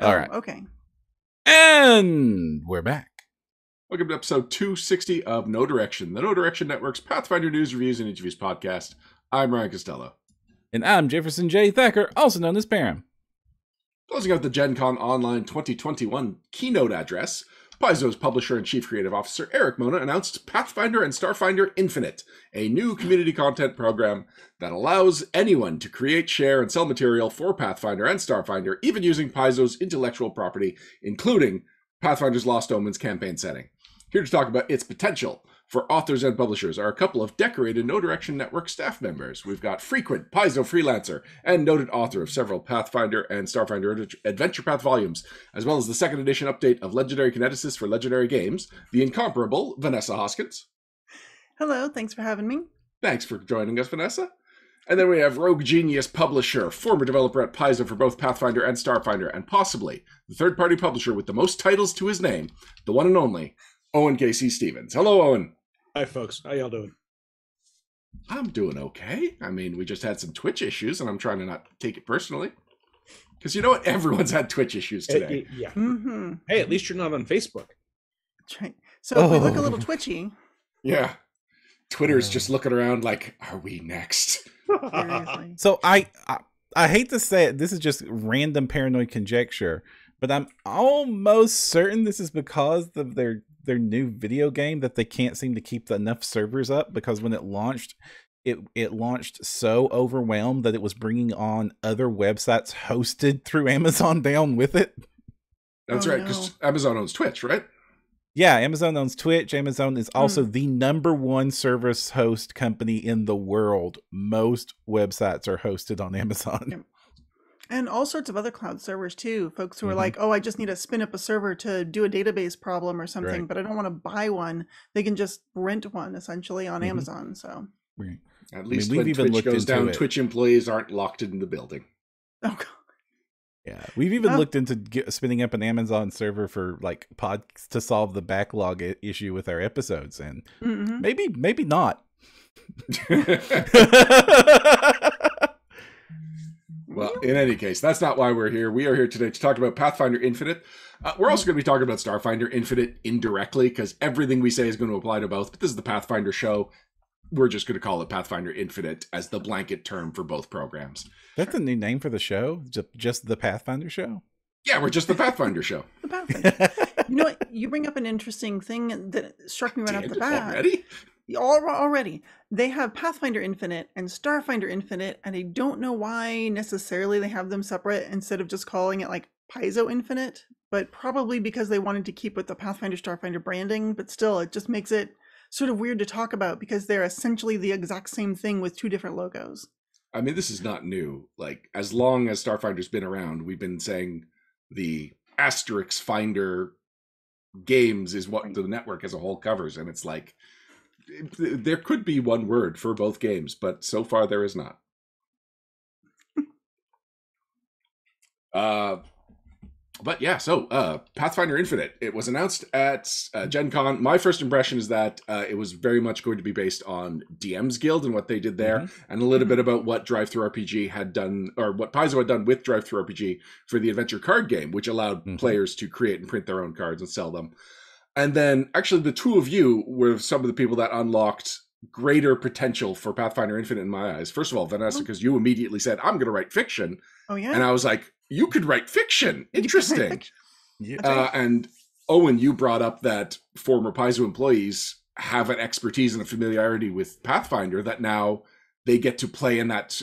All right. Okay. And we're back. Welcome to episode 260 of No Direction, the No Direction Network's Pathfinder news, reviews, and interviews podcast. I'm Ryan Costello. And I'm Jefferson J. Thacker, also known as Param. Closing out the Gen Con Online 2021 keynote address, Paizo's publisher and chief creative officer Eric Mona announced Pathfinder and Starfinder Infinite, a new community content program that allows anyone to create, share, and sell material for Pathfinder and Starfinder, even using Paizo's intellectual property, including Pathfinder's Lost Omens campaign setting. Here to talk about its potential for authors and publishers are a couple of decorated No Direction Network staff members. We've got frequent Paizo freelancer and noted author of several Pathfinder and Starfinder Adventure Path volumes, as well as the second edition update of Legendary Kineticists for Legendary Games, the incomparable Vanessa Hoskins. Hello, thanks for having me. Thanks for joining us, Vanessa. And then we have Rogue Genius publisher, former developer at Paizo for both Pathfinder and Starfinder, and possibly the third-party publisher with the most titles to his name, the one and only Owen K.C. Stevens. Hello, Owen. Hi, folks. How y'all doing? I'm doing okay. I mean, we just had some Twitch issues, and I'm trying to not take it personally. Because you know what? Everyone's had Twitch issues today. Yeah. Mm-hmm. Hey, at least you're not on Facebook. That's right. So if we look a little twitchy. Yeah. Twitter's just looking around like, are we next? Seriously. So I hate to say it, this is just random paranoid conjecture, but I'm almost certain this is because of their new video game that they can't seem to keep enough servers up, because when it launched, it launched so overwhelmed that it was bringing on other websites hosted through Amazon down with it. That's right, because Amazon owns Twitch, right? Yeah, Amazon owns Twitch. Amazon is also the #1 service host company in the world. Most websites are hosted on Amazon. Yeah. And all sorts of other cloud servers too. Folks who are like, oh, I just need to spin up a server to do a database problem or something, but I don't want to buy one. They can just rent one essentially on Amazon. So at least when Twitch goes down, Twitch employees aren't locked in the building. Oh, God. Yeah, we've even looked into spinning up an Amazon server for like pods to solve the backlog issue with our episodes, and maybe not. Well, in any case, that's not why we're here. We are here today to talk about Pathfinder Infinite. We're also going to be talking about Starfinder Infinite indirectly, because everything we say is going to apply to both. But this is the Pathfinder show. We're just going to call it Pathfinder Infinite as the blanket term for both programs. That's the new name for the show? Just the Pathfinder show? Yeah, we're just the Pathfinder show. The Pathfinder. You know what? You bring up an interesting thing that struck me right off the bat. Already? Already. They have Pathfinder Infinite and Starfinder Infinite, and I don't know why necessarily they have them separate instead of just calling it like Paizo Infinite, but probably because they wanted to keep with the Pathfinder Starfinder branding, but still it just makes it sort of weird to talk about because they're essentially the exact same thing with two different logos. I mean, this is not new. Like, as long as Starfinder's been around, we've been saying the Asterix Finder games is what the network as a whole covers, and it's like, there could be one word for both games, but so far there is not. But yeah, so Pathfinder Infinite, it was announced at Gen Con. My first impression is that it was very much going to be based on DM's Guild and what they did there, and a little bit about what Drive-Thru-RPG had done, or what Paizo had done with Drive-Thru-RPG for the adventure card game, which allowed players to create and print their own cards and sell them. And then, actually, the two of you were some of the people that unlocked greater potential for Pathfinder Infinite in my eyes. First of all, Vanessa, because you immediately said, I'm going to write fiction. Oh, yeah? And I was like, you could write fiction. Interesting. And Owen, you brought up that former Paizo employees have an expertise and a familiarity with Pathfinder that now they get to play in that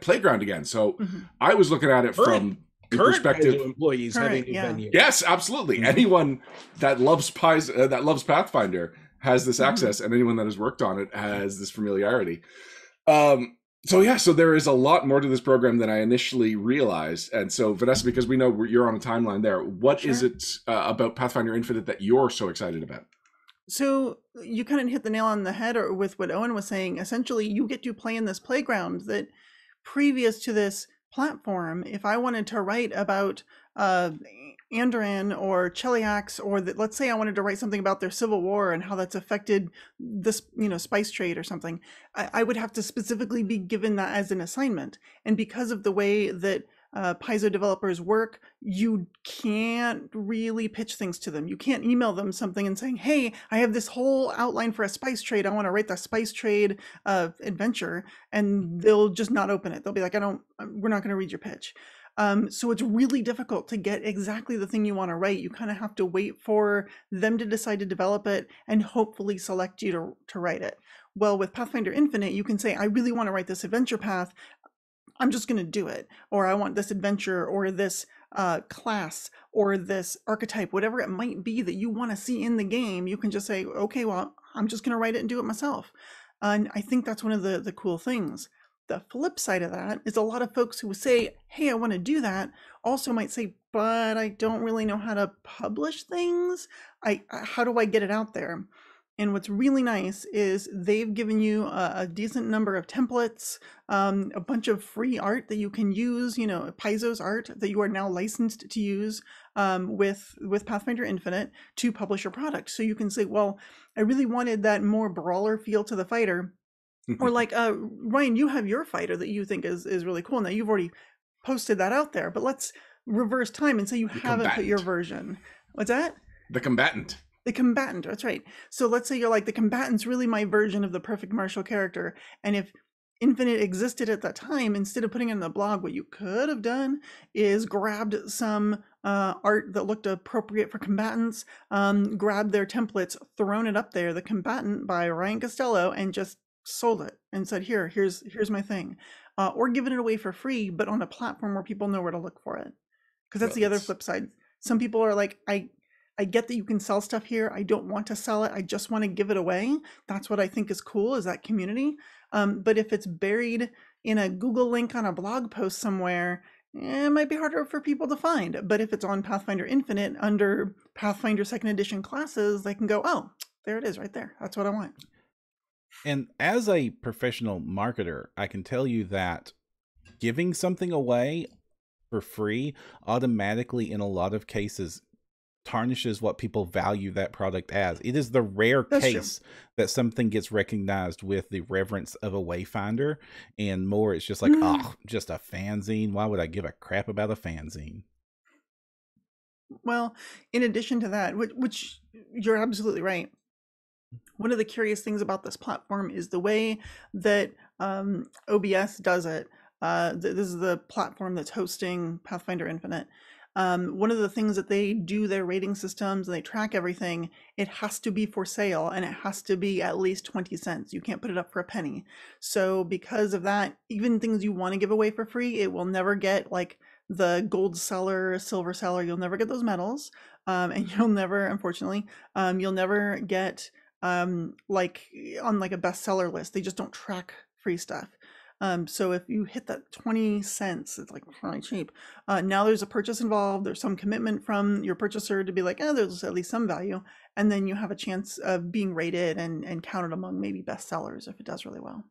playground again. So I was looking at it from the perspective employees having a venue. Yes, absolutely. Anyone that loves Pathfinder has this access, and anyone that has worked on it has this familiarity. So there is a lot more to this program than I initially realized. And so, Vanessa, because we know you're on a timeline there, what is it about Pathfinder Infinite that you're so excited about? So you kind of hit the nail on the head with what Owen was saying. Essentially, you get to play in this playground that previous to this platform, if I wanted to write about Andoran or Cheliax, or that, let's say I wanted to write something about their civil war and how that's affected this, spice trade or something, I would have to specifically be given that as an assignment. And because of the way that Paizo developers work, you can't really pitch things to them. You can't email them something and saying, hey, I have this whole outline for a spice trade. I want to write the spice trade adventure, and they'll just not open it. They'll be like, we're not going to read your pitch. So it's really difficult to get exactly the thing you want to write. You kind of have to wait for them to decide to develop it and hopefully select you to write it. Well, with Pathfinder Infinite, you can say, I really want to write this adventure path. I'm just going to do it. Or I want this adventure or this class or this archetype, whatever it might be that you want to see in the game. You can just say, okay, well, I'm just going to write it and do it myself. And I think that's one of the cool things. The flip side of that is a lot of folks who say, hey, I want to do that, also might say, but I don't really know how to publish things. How do I get it out there? And what's really nice is they've given you a decent number of templates, a bunch of free art that you can use, Paizo's art that you are now licensed to use with Pathfinder Infinite to publish your product. So you can say, well, I really wanted that more brawler feel to the fighter. Or like, Ryan, you have your fighter that you think is really cool. Now you've already posted that out there, but let's reverse time and say you haven't put your version. What's that? The combatant. The combatant, that's right. So let's say you're like, the combatant's really my version of the perfect martial character. And if Infinite existed at that time, instead of putting it in the blog, what you could have done is grabbed some art that looked appropriate for combatants, grabbed their templates, thrown it up there, The Combatant by Ryan Costello, and just sold it and said, here's my thing. Or given it away for free, but on a platform where people know where to look for it. Because that's the other flip side. Some people are like, I get that you can sell stuff here. I don't want to sell it. I just want to give it away. That's what I think is cool, is that community. But if it's buried in a Google link on a blog post somewhere, it might be harder for people to find. But if it's on Pathfinder Infinite under Pathfinder 2nd Edition classes, they can go, oh, there it is right there. That's what I want. And as a professional marketer, I can tell you that giving something away for free automatically, in a lot of cases, tarnishes what people value that product as. It is the rare case that something gets recognized with the reverence of a Wayfinder, and more it's just like, just a fanzine. Why would I give a crap about a fanzine? Well, in addition to that, which you're absolutely right, one of the curious things about this platform is the way that OBS does it. This is the platform that's hosting Pathfinder Infinite. One of the things that they do their rating systems and they track everything, it has to be for sale and it has to be at least 20 cents. You can't put it up for a penny. So because of that, even things you want to give away for free, it will never get like the gold seller, silver seller. You'll never get those medals. And you'll never, unfortunately, you'll never get like on like a bestseller list. They just don't track free stuff. So if you hit that 20 cents, it's like really cheap. Now there's a purchase involved. There's some commitment from your purchaser to be like, there's at least some value. And then you have a chance of being rated and counted among maybe bestsellers if it does really well.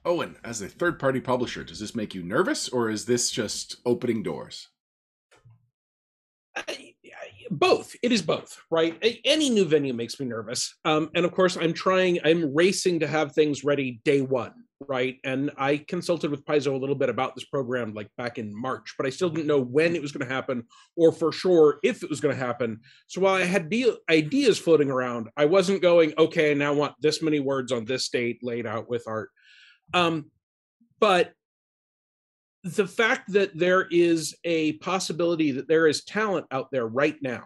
Owen, as a third-party publisher, does this make you nervous, or is this just opening doors? Both. It is both, right? Any new venue makes me nervous. And of course, I'm racing to have things ready day one, right? And I consulted with Paizo a little bit about this program like back in March, but I still didn't know when it was going to happen or for sure if it was going to happen. So while I had ideas floating around, I wasn't going, okay, now I want this many words on this date laid out with art. But the fact that there is a possibility that there is talent out there right now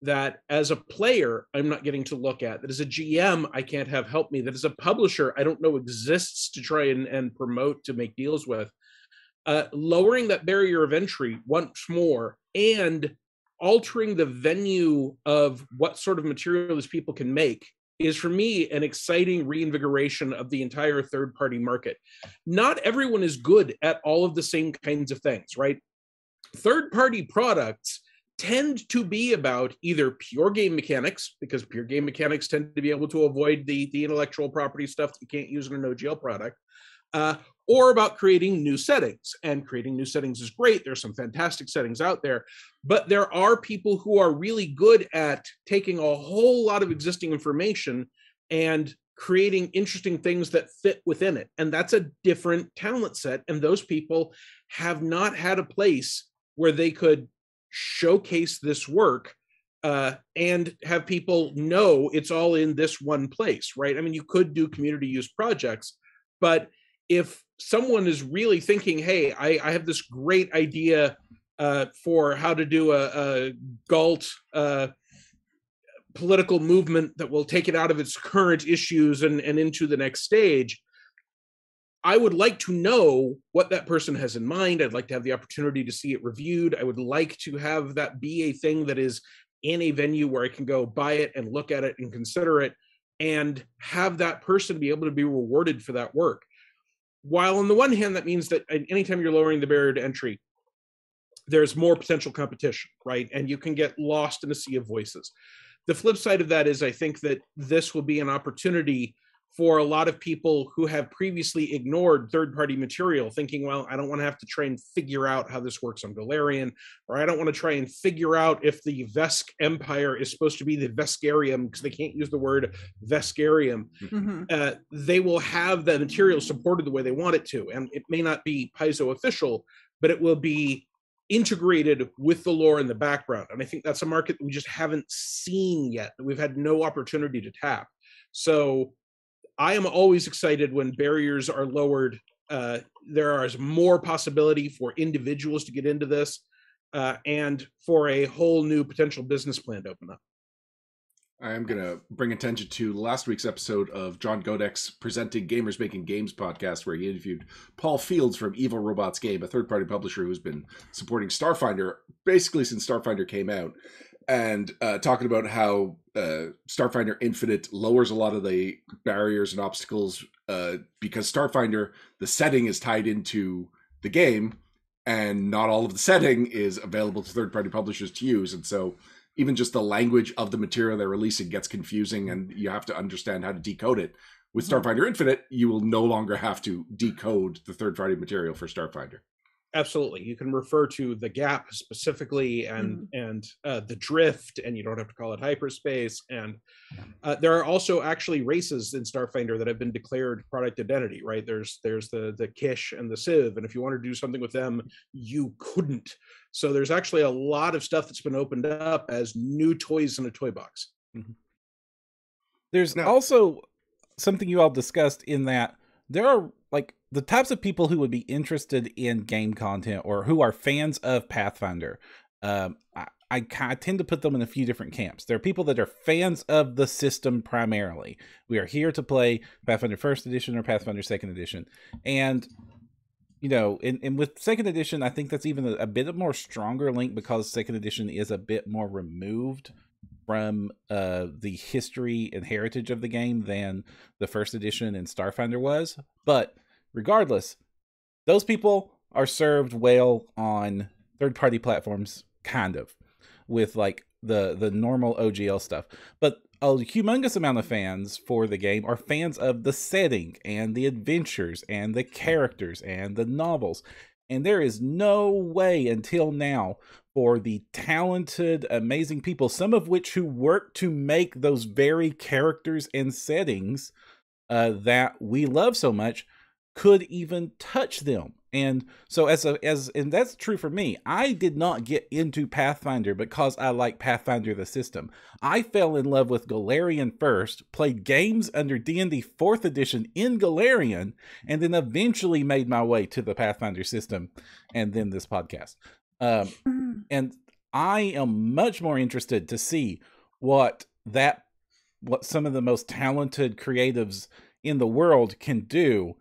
that as a player, I'm not getting to look at, that as a GM, I can't have help me, that as a publisher, I don't know exists to try and promote, to make deals with, lowering that barrier of entry once more and altering the venue of what sort of material these people can make is for me an exciting reinvigoration of the entire third-party market. Not everyone is good at all of the same kinds of things, right? Third-party products tend to be about either pure game mechanics, because pure game mechanics tend to be able to avoid the intellectual property stuff that you can't use in a no-GL product, or about creating new settings. And creating new settings is great. There's some fantastic settings out there, but there are people who are really good at taking a whole lot of existing information and creating interesting things that fit within it. And that's a different talent set. And those people have not had a place where they could showcase this work and have people know it's all in this one place, right? I mean, you could do community use projects, but if someone is really thinking, hey, I have this great idea for how to do a Galt political movement that will take it out of its current issues and into the next stage, I would like to know what that person has in mind. I'd like to have the opportunity to see it reviewed. I would like to have that be a thing that is in a venue where I can go buy it and look at it and consider it, and have that person be able to be rewarded for that work. While on the one hand, that means that anytime you're lowering the barrier to entry, there's more potential competition, right? And you can get lost in a sea of voices. The flip side of that is I think that this will be an opportunity for a lot of people who have previously ignored third-party material, thinking, well, I don't want to have to try and figure out how this works on Golarion, or I don't want to try and figure out if the Vesk Empire is supposed to be the Veskarium, because they can't use the word Veskarium. Mm-hmm. They will have the material supported the way they want it to. And it may not be Paizo official, but it will be integrated with the lore in the background. And I think that's a market that we just haven't seen yet, that we've had no opportunity to tap. So I am always excited when barriers are lowered. There is more possibility for individuals to get into this and for a whole new potential business plan to open up. I am going to bring attention to last week's episode of John Godek's Presenting Gamers Making Games podcast, where he interviewed Paul Fields from Evil Robots Game, a third-party publisher who's been supporting Starfinder basically since Starfinder came out, and talking about how Starfinder Infinite lowers a lot of the barriers and obstacles because Starfinder, the setting is tied into the game, and not all of the setting is available to third-party publishers to use, and so even just the language of the material they're releasing gets confusing, and you have to understand how to decode it. With Starfinder Infinite, you will no longer have to decode the third-party material for Starfinder. Absolutely. You can refer to the gap specifically and the drift, and you don't have to call it hyperspace. And there are also actually races in Starfinder that have been declared product identity, right? There's the Kish and the Civ, and if you want to do something with them, you couldn't. So there's actually a lot of stuff that's been opened up as new toys in a toy box. Mm-hmm. There's also something you all discussed in that there are like the types of people who would be interested in game content or who are fans of Pathfinder. I tend to put them in a few different camps. There are people that are fans of the system primarily. We are here to play Pathfinder 1st Edition or Pathfinder 2nd Edition. And, you know, and with 2nd Edition, I think that's even a bit more stronger link because 2nd Edition is a bit more removed from the history and heritage of the game than the 1st Edition and Starfinder was. But regardless, those people are served well on third-party platforms, kind of, with like the normal OGL stuff. But a humongous amount of fans for the game are fans of the setting and the adventures and the characters and the novels. And there is no way until now for the talented, amazing people, some of which who work to make those very characters and settings that we love so much, could even touch them. And so and that's true for me. I did not get into Pathfinder because I like Pathfinder the system. I fell in love with Golarion first, played games under D&D 4th edition in Golarion, and then eventually made my way to the Pathfinder system and then this podcast. And I am much more interested to see what some of the most talented creatives in the world can do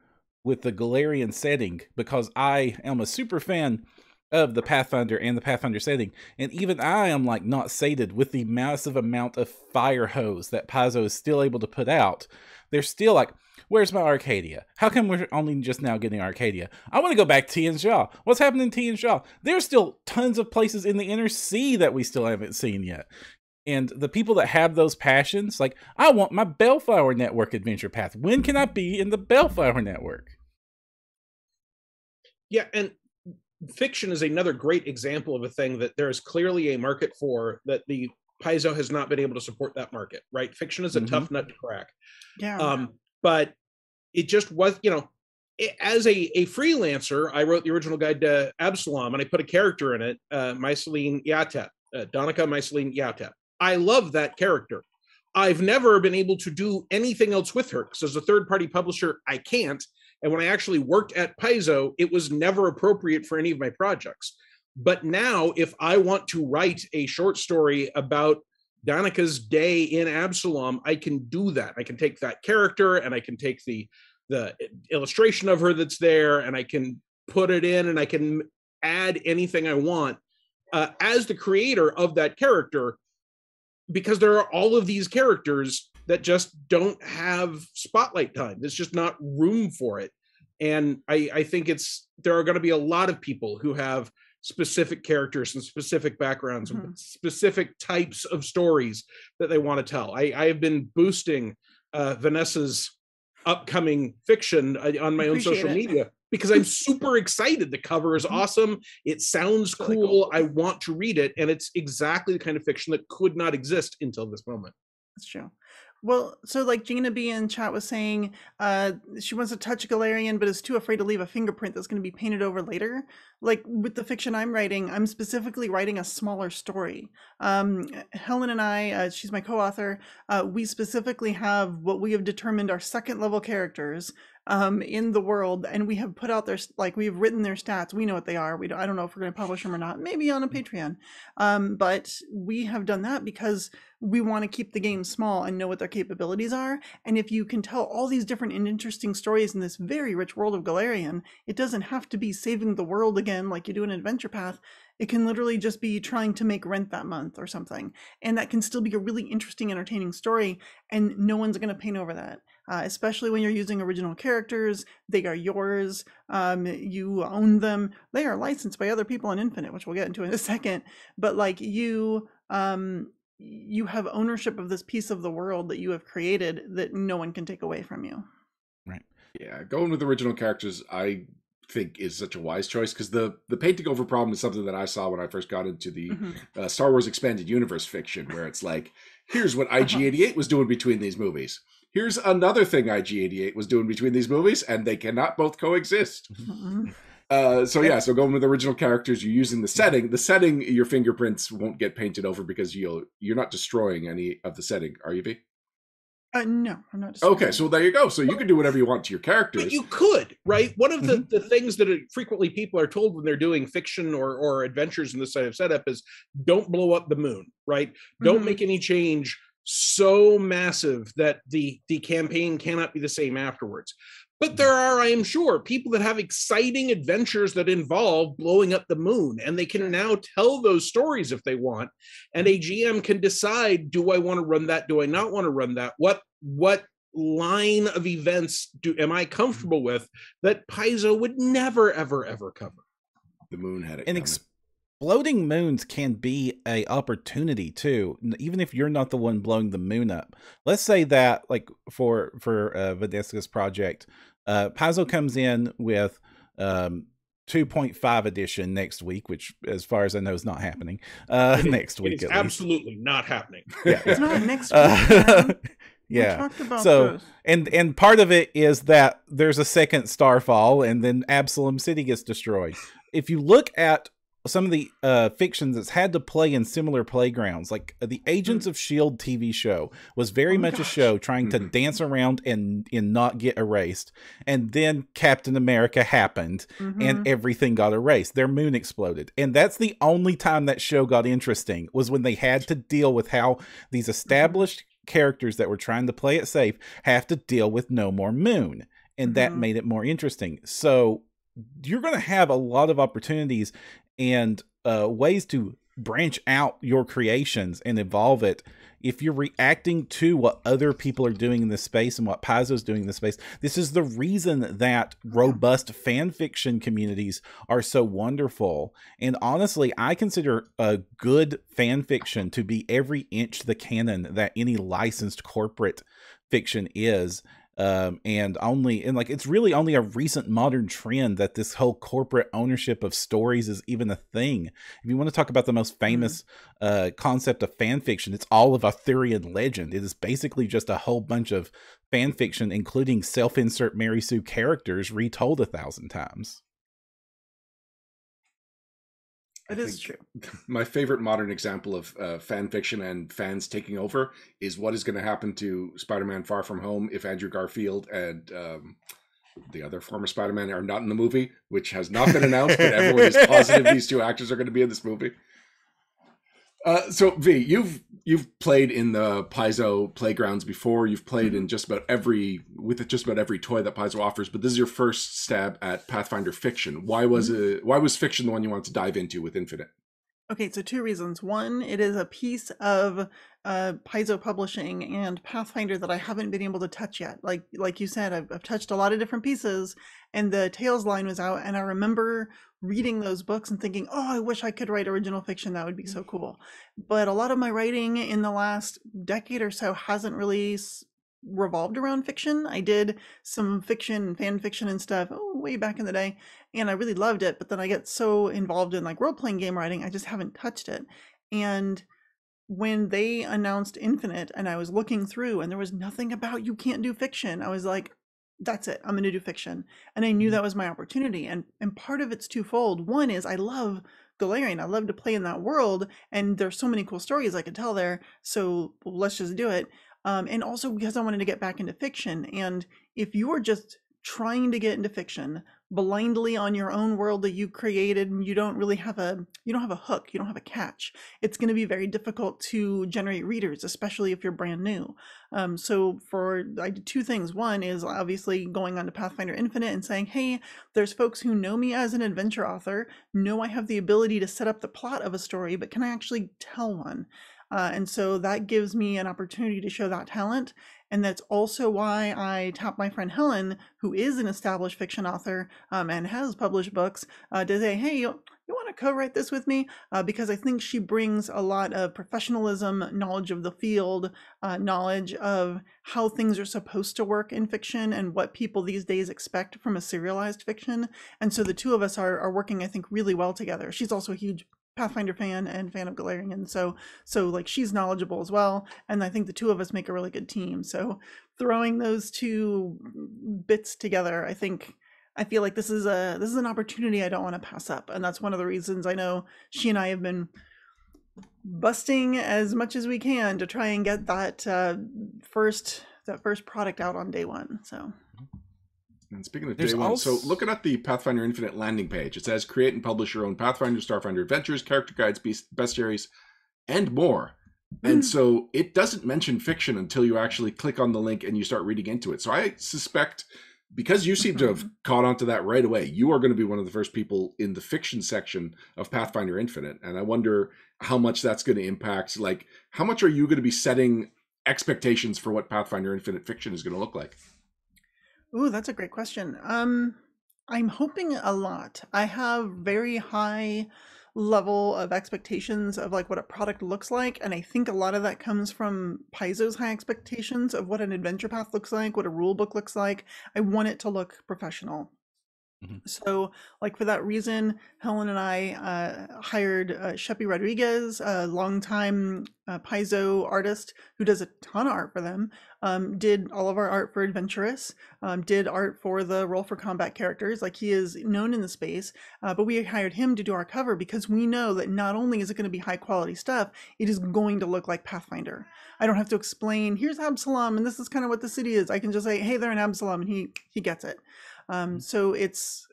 with the Golarion setting, because I am a super fan of the Pathfinder and the Pathfinder setting, and even I am like not sated with the massive amount of fire hose that Paizo is still able to put out. They're still like, where's my Arcadia? How come we're only just now getting Arcadia? I want to go back to Tian Xia. What's happening in Tian Xia? There's still tons of places in the inner sea that we still haven't seen yet. And the people that have those passions, like, I want my Bellflower Network adventure path. When can I be in the Bellflower Network? Yeah, and fiction is another great example of a thing that there is clearly a market for, that the Paizo has not been able to support that market, right? Fiction is a tough nut to crack. Yeah. But it just was, as a freelancer, I wrote the original guide to Absalom, and I put a character in it, Myceline Yatet, Donica Myceline Yatet. I love that character. I've never been able to do anything else with her, because as a third-party publisher, I can't. And when I actually worked at Paizo, it was never appropriate for any of my projects. But now, if I want to write a short story about Danica's day in Absalom, I can do that. I can take that character, and I can take the illustration of her that's there, and I can put it in, and I can add anything I want as the creator of that character, because there are all of these characters that just don't have spotlight time. There's just not room for it. And I think there are going to be a lot of people who have specific characters and specific backgrounds and specific types of stories that they want to tell. I have been boosting Vanessa's upcoming fiction on my own social media because I'm super excited. The cover is awesome. It sounds cool. Really cool. I want to read it. And it's exactly the kind of fiction that could not exist until this moment. That's true. Well, so like Gina B in chat was saying, she wants to touch Galarian, but is too afraid to leave a fingerprint that's going to be painted over later. Like with the fiction I'm writing, I'm specifically writing a smaller story. Helen and I, she's my co-author, we specifically have what we have determined are second level characters in the world, and we have put out their, like, we've written their stats. We know what they are. I don't know if we're going to publish them or not, maybe on a Patreon. But we have done that because we want to keep the game small and know what their capabilities are. And if you can tell all these different and interesting stories in this very rich world of Galarian, it doesn't have to be saving the world again like you do in Adventure Path. It can literally just be trying to make rent that month or something. And that can still be a really interesting, entertaining story. And no one's going to paint over that. Especially when you're using original characters. They are yours. You own them. They are licensed by other people on Infinite, which we'll get into in a second. But like you have ownership of this piece of the world that you have created that no one can take away from you. Right. Yeah, going with original characters, I think is such a wise choice, because the painting over problem is something that I saw when I first got into the Star Wars Expanded Universe fiction, where it's like, here's what IG-88 was doing between these movies. Here's another thing IG-88 was doing between these movies, and they cannot both coexist. So going with original characters, you're using the setting, your fingerprints won't get painted over because you're not destroying any of the setting, are you, V? No, I'm not. Okay, so there you go. So you can do whatever you want to your characters. But you could, right? One of the things that frequently people are told when they're doing fiction or adventures in this type of setup is don't blow up the moon, right? Don't make any change so massive that the campaign cannot be the same afterwards. But there are, I am sure, people that have exciting adventures that involve blowing up the moon, and they can now tell those stories if they want. And a GM can decide, do I want to run that? Do I not want to run that? What line of events am I comfortable with that Paizo would never, ever, ever cover? The moon had it. And exploding moons can be a opportunity too, even if you're not the one blowing the moon up. Let's say that, like for Vanessa's project, Paizo comes in with 2.5 edition next week, which, as far as I know, is not happening. Next week, it's absolutely not happening. Yeah, it's not next week. Yeah. So, and part of it is that there's a second Starfall, and then Absalom City gets destroyed. If you look at some of the fictions that's had to play in similar playgrounds, like the Agents of S.H.I.E.L.D. TV show was very much a show trying to dance around and not get erased. And then Captain America happened and everything got erased. Their moon exploded. And that's the only time that show got interesting, was when they had to deal with how these established characters that were trying to play it safe have to deal with no more moon. And that made it more interesting. So you're going to have a lot of opportunities and ways to branch out your creations and evolve it if you're reacting to what other people are doing in this space and what Paizo's doing in this space. This is the reason that robust fan fiction communities are so wonderful. And honestly, I consider a good fan fiction to be every inch the canon that any licensed corporate fiction is. And like it's really only a recent modern trend that this whole corporate ownership of stories is even a thing. If you want to talk about the most famous concept of fan fiction, it's all of Arthurian legend. It is basically just a whole bunch of fan fiction, including self-insert Mary Sue characters retold 1,000 times. It is true. My favorite modern example of fan fiction and fans taking over is what is going to happen to Spider-Man Far From Home if Andrew Garfield and the other former Spider-Man are not in the movie, which has not been announced, but everyone is positive these two actors are going to be in this movie. So V, you've played in the Paizo playgrounds before. You've played in just about every toy that Paizo offers, but this is your first stab at Pathfinder fiction. Why was fiction the one you wanted to dive into with Infinite? Okay, so 2 reasons. One, it is a piece of Paizo publishing and Pathfinder that I haven't been able to touch yet. Like you said, I've touched a lot of different pieces, and the Tales line was out, and I remember reading those books and thinking, oh, I wish I could write original fiction. That would be so cool. But a lot of my writing in the last decade or so hasn't really revolved around fiction. I did some fiction, fan fiction and stuff way back in the day, and I really loved it. But then I get so involved in like role-playing game writing, I just haven't touched it. And when they announced Infinite and I was looking through and there was nothing about you can't do fiction, I was like, that's it, I'm going to do fiction. And I knew that was my opportunity. And part of it's twofold. One is I love Golarion. I love to play in that world, and there's so many cool stories I could tell there. So let's just do it. And also because I wanted to get back into fiction. And if you are just trying to get into fiction blindly on your own world that you created, and you don't have a hook, you don't have a catch, it's going to be very difficult to generate readers, especially if you're brand new. So I did 2 things. One is obviously going on to Pathfinder Infinite and saying, hey, there's folks who know me as an adventure author, know I have the ability to set up the plot of a story, but can I actually tell one? And so that gives me an opportunity to show that talent. And that's also why I tapped my friend Helen, who is an established fiction author and has published books, to say, hey, you want to co-write this with me? Because I think she brings a lot of professionalism, knowledge of the field, knowledge of how things are supposed to work in fiction and what people these days expect from a serialized fiction. And so the 2 of us are working, I think, really well together. She's also a huge Pathfinder fan and fan of Golarion, so like she's knowledgeable as well, and I think the 2 of us make a really good team. So throwing those 2 bits together, I feel like this is an opportunity I don't want to pass up, and that's one of the reasons I know she and I have been busting as much as we can to try and get that first product out on day 1. So. And speaking of day one, so looking at the Pathfinder Infinite landing page, it says create and publish your own Pathfinder, Starfinder adventures, character guides, bestiaries, and more. And so it doesn't mention fiction until you actually click on the link and you start reading into it. So I suspect, because you seem to have caught on to that right away, you are going to be one of the first people in the fiction section of Pathfinder Infinite. And I wonder how much that's going to impact, like, how much are you going to be setting expectations for what Pathfinder Infinite fiction is going to look like? Ooh, that's a great question. I'm hoping a lot. I have very high level of expectations of like what a product looks like, and I think a lot of that comes from Paizo's high expectations of what an adventure path looks like, what a rule book looks like. I want it to look professional. So, like, for that reason, Helen and I hired Sheppy Rodriguez, a longtime Paizo artist who does a ton of art for them, did all of our art for Adventurous, did art for the Roll for Combat characters. Like, he is known in the space, but we hired him to do our cover because we know that not only is it going to be high quality stuff, it is going to look like Pathfinder. I don't have to explain, here's Absalom, and this is kind of what the city is. I can just say, hey, they're in Absalom, and he gets it. So it's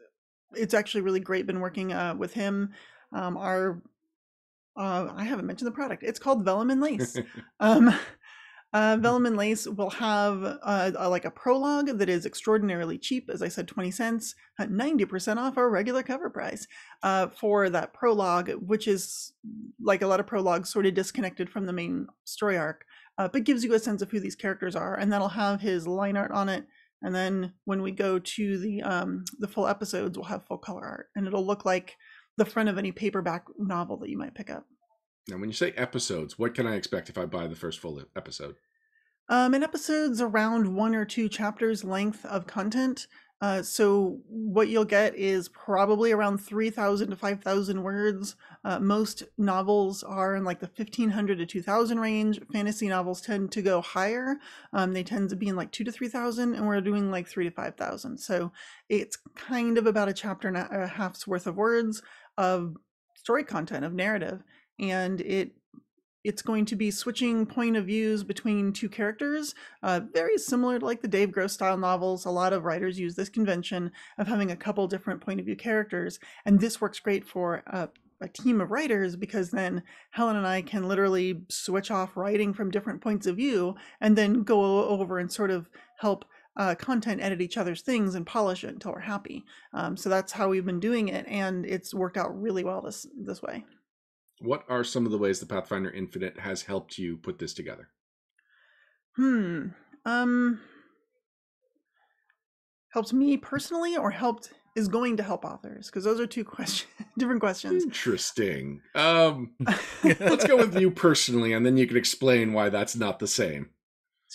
actually really great. Been working with him. I haven't mentioned the product. It's called Vellum and Lace. Vellum and Lace will have like a prologue that is extraordinarily cheap. As I said, 20 cents, 90% off our regular cover price for that prologue, which is, like a lot of prologues, sort of disconnected from the main story arc, but gives you a sense of who these characters are. And that'll have his line art on it. And then when we go to the full episodes, we'll have full color art, and it'll look like the front of any paperback novel that you might pick up. Now, when you say episodes, what can I expect if I buy the first full episode? An episode's around 1 or 2 chapters length of content. So what you'll get is probably around 3,000 to 5,000 words. Most novels are in like the 1,500 to 2,000 range. Fantasy novels tend to go higher. They tend to be in like 2,000 to 3,000, and we're doing like 3,000 to 5,000. So it's kind of about a chapter and a half's worth of words of story content, of narrative. And it's going to be switching point of views between 2 characters, very similar to like the Dave Gross style novels. A lot of writers use this convention of having a couple different point of view characters, and this works great for a team of writers, because then Helen and I can literally switch off writing from different points of view and then go over and sort of help content edit each other's things and polish it until we're happy. So that's how we've been doing it, and it's worked out really well this way. What are some of the ways the Pathfinder Infinite has helped you put this together? Helped me personally, or is going to help authors? Because those are 2 different questions. Interesting. Let's go with you personally, and then you can explain why that's not the same.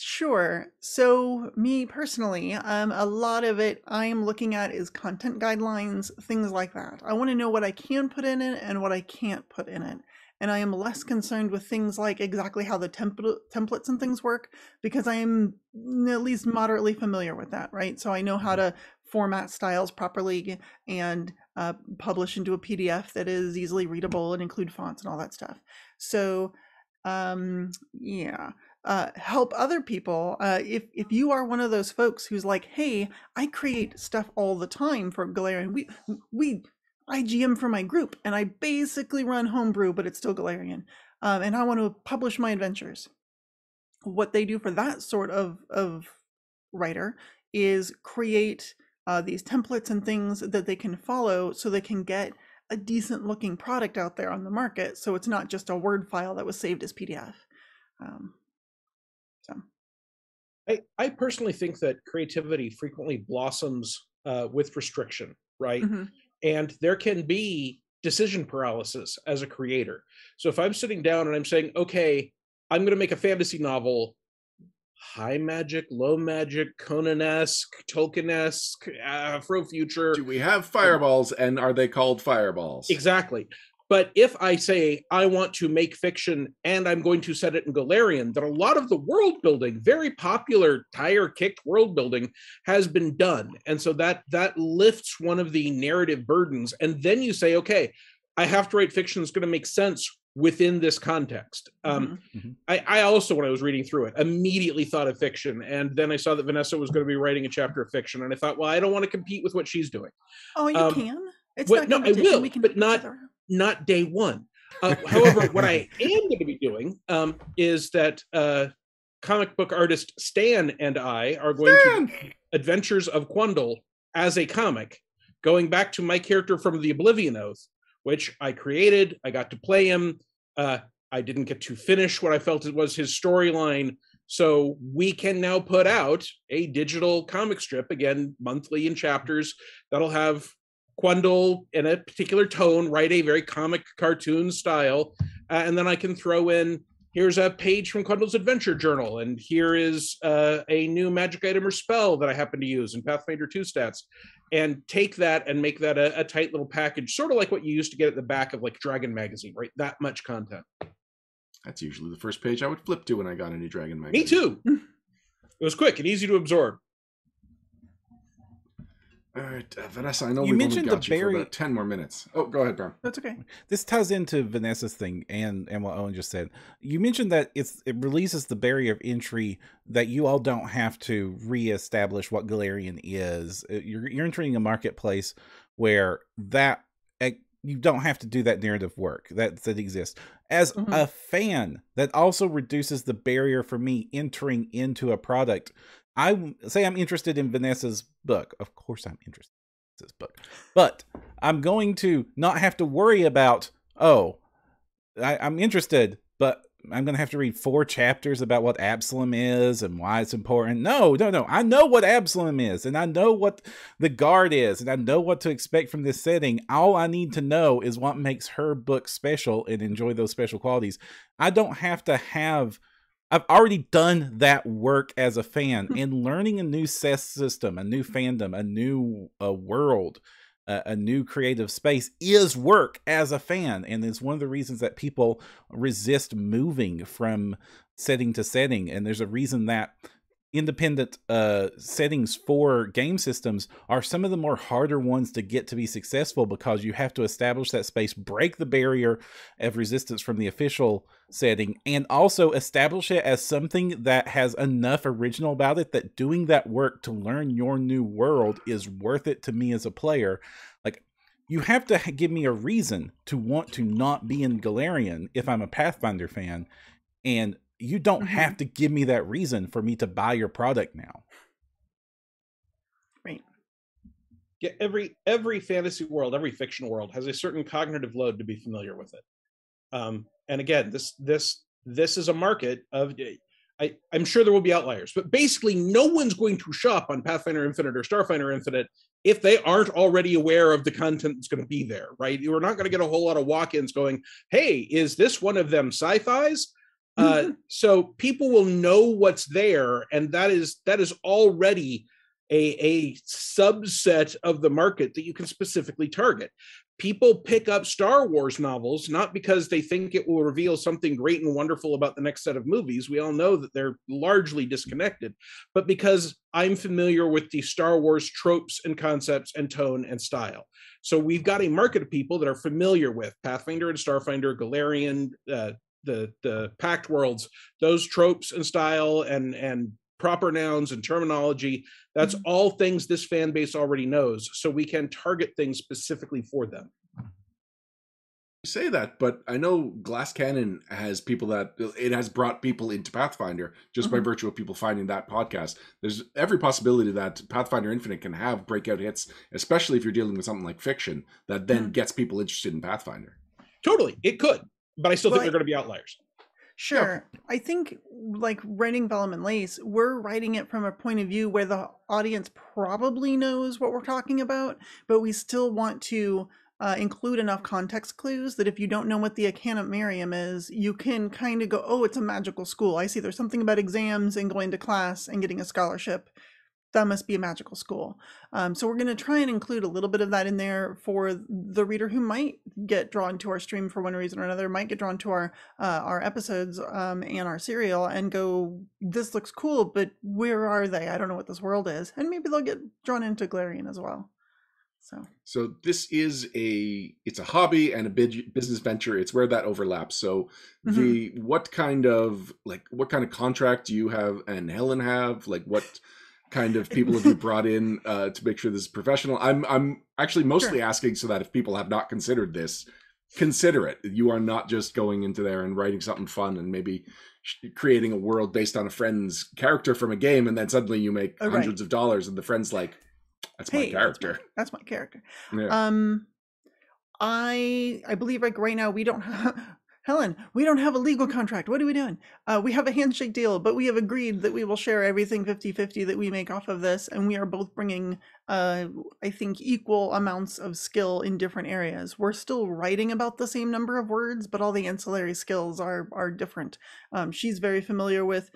Sure. So me personally, a lot of it I'm looking at is content guidelines, things like that. I want to know what I can put in it and what I can't put in it. And I am less concerned with things like exactly how the templates and things work, because I am at least moderately familiar with that, right? So I know how to format styles properly and publish into a PDF that is easily readable and include fonts and all that stuff. So yeah. Help other people. If you are one of those folks who's like, hey, I create stuff all the time for Galarian. I GM for my group, and I basically run homebrew, but it's still Galarian. And I want to publish my adventures. What they do for that sort of writer is create these templates and things that they can follow, so they can get a decent looking product out there on the market. So it's not just a Word file that was saved as PDF. I personally think that creativity frequently blossoms with restriction, right? Mm-hmm. And there can be decision paralysis as a creator. So if I'm sitting down and I'm saying, okay, I'm going to make a fantasy novel, high magic, low magic, Conan-esque, Tolkien-esque, Afro-future. Do we have fireballs, and are they called fireballs? Exactly. But if I say I want to make fiction and I'm going to set it in Galarian, then a lot of the world building, very popular tire-kicked world building, has been done. And so that lifts one of the narrative burdens. And then you say, okay, I have to write fiction that's going to make sense within this context. I also, when I was reading through it, immediately thought of fiction. And then I saw that Vanessa was going to be writing a chapter of fiction. And I thought, well, I don't want to compete with what she's doing. Oh, you can. It's not no, I will, but not day one. However, what I am going to be doing is that comic book artist Stan and I are going to do Adventures of Quandle as a comic, going back to my character from the Oblivion Oath, which I created. I got to play him. I didn't get to finish what I felt it was his storyline. So we can now put out a digital comic strip, again, monthly in chapters, that'll have Quandle in a particular tone, write a very comic cartoon style, and then I can throw in, here's a page from Quandle's adventure journal, and here is a new magic item or spell that I happen to use in Pathfinder 2 stats, and take that and make that a tight little package, sort of like what you used to get at the back of like Dragon magazine, right? That much content. That's usually the first page I would flip to when I got a new Dragon magazine. Me too. It was quick and easy to absorb. All right, Vanessa, I know we've only got you for about 10 more minutes. Oh, go ahead, Brown. That's okay. This ties into Vanessa's thing and what Owen just said. You mentioned that it releases the barrier of entry, that you all don't have to reestablish what Galarian is. You're entering a marketplace where you don't have to do that narrative work that exists. As a fan, that also reduces the barrier for me entering into a product. I say I'm interested in Vanessa's book. Of course I'm interested in this book. But I'm going to not have to worry about, I'm interested, but I'm going to have to read 4 chapters about what Absalom is and why it's important. No. I know what Absalom is, and I know what the guard is, and I know what to expect from this setting. All I need to know is what makes her book special and enjoy those special qualities. I don't have to have I've already done that work as a fan, and learning a new system, a new fandom, a new world, a new creative space is work as a fan. And it's one of the reasons that people resist moving from setting to setting. And there's a reason that independent settings for game systems are some of the more harder ones to get to be successful, because you have to establish that space, break the barrier of resistance from the official setting, and also establish it as something that has enough original about it that doing that work to learn your new world is worth it to me as a player. Like, you have to give me a reason to want to not be in Galarian if I'm a Pathfinder fan, and you don't have to give me that reason for me to buy your product now. Right. Yeah, every fantasy world, every fiction world has a certain cognitive load to be familiar with it. And again, this is a market of, I'm sure there will be outliers, but basically no one's going to shop on Pathfinder Infinite or Starfinder Infinite if they aren't already aware of the content that's going to be there, right? We're not going to get a whole lot of walk-ins going, hey, is this one of them sci-fis? So people will know what's there, and that is already a subset of the market that you can specifically target. People pick up Star Wars novels not because they think it will reveal something great and wonderful about the next set of movies. We all know that they're largely disconnected, but because I'm familiar with the Star Wars tropes and concepts and tone and style. So we've got a market of people that are familiar with Pathfinder and Starfinder, Galarian, the Pact Worlds, those tropes and style and proper nouns and terminology. That's all things this fan base already knows. So we can target things specifically for them. You say that, but I know Glass Cannon has people that it has brought people into Pathfinder just by virtue of people finding that podcast. There's every possibility that Pathfinder Infinite can have breakout hits, especially if you're dealing with something like fiction that then gets people interested in Pathfinder. Totally, it could. But I still think they're going to be outliers. Sure. Yeah. I think, like, writing Vellum and Lace, we're writing it from a point of view where the audience probably knows what we're talking about, but we still want to include enough context clues that if you don't know what the Acanamarium is, you can kind of go, oh, it's a magical school. I see there's something about exams and going to class and getting a scholarship. That must be a magical school. So we're going to try and include a little bit of that in there for the reader who might get drawn to our stream for one reason or another, might get drawn to our episodes and our serial and go, this looks cool, but where are they? I don't know what this world is. And maybe they'll get drawn into Galarian as well. So this is it's a hobby and a business venture. It's where that overlaps. So what kind of contract do you have and Helen have? Like, what kind of people have you brought in to make sure this is professional? I'm actually mostly asking so that if people have not considered this, consider it. You are not just going into there and writing something fun and maybe creating a world based on a friend's character from a game, and then suddenly you make hundreds of dollars, and the friend's like, "That's my character. That's my character." Yeah. I believe like right now we don't have. Helen, we don't have a legal contract. What are we doing? We have a handshake deal, but we have agreed that we will share everything 50-50 that we make off of this. And we are both bringing, I think, equal amounts of skill in different areas. We're still writing about the same number of words, but all the ancillary skills are different. She's very familiar with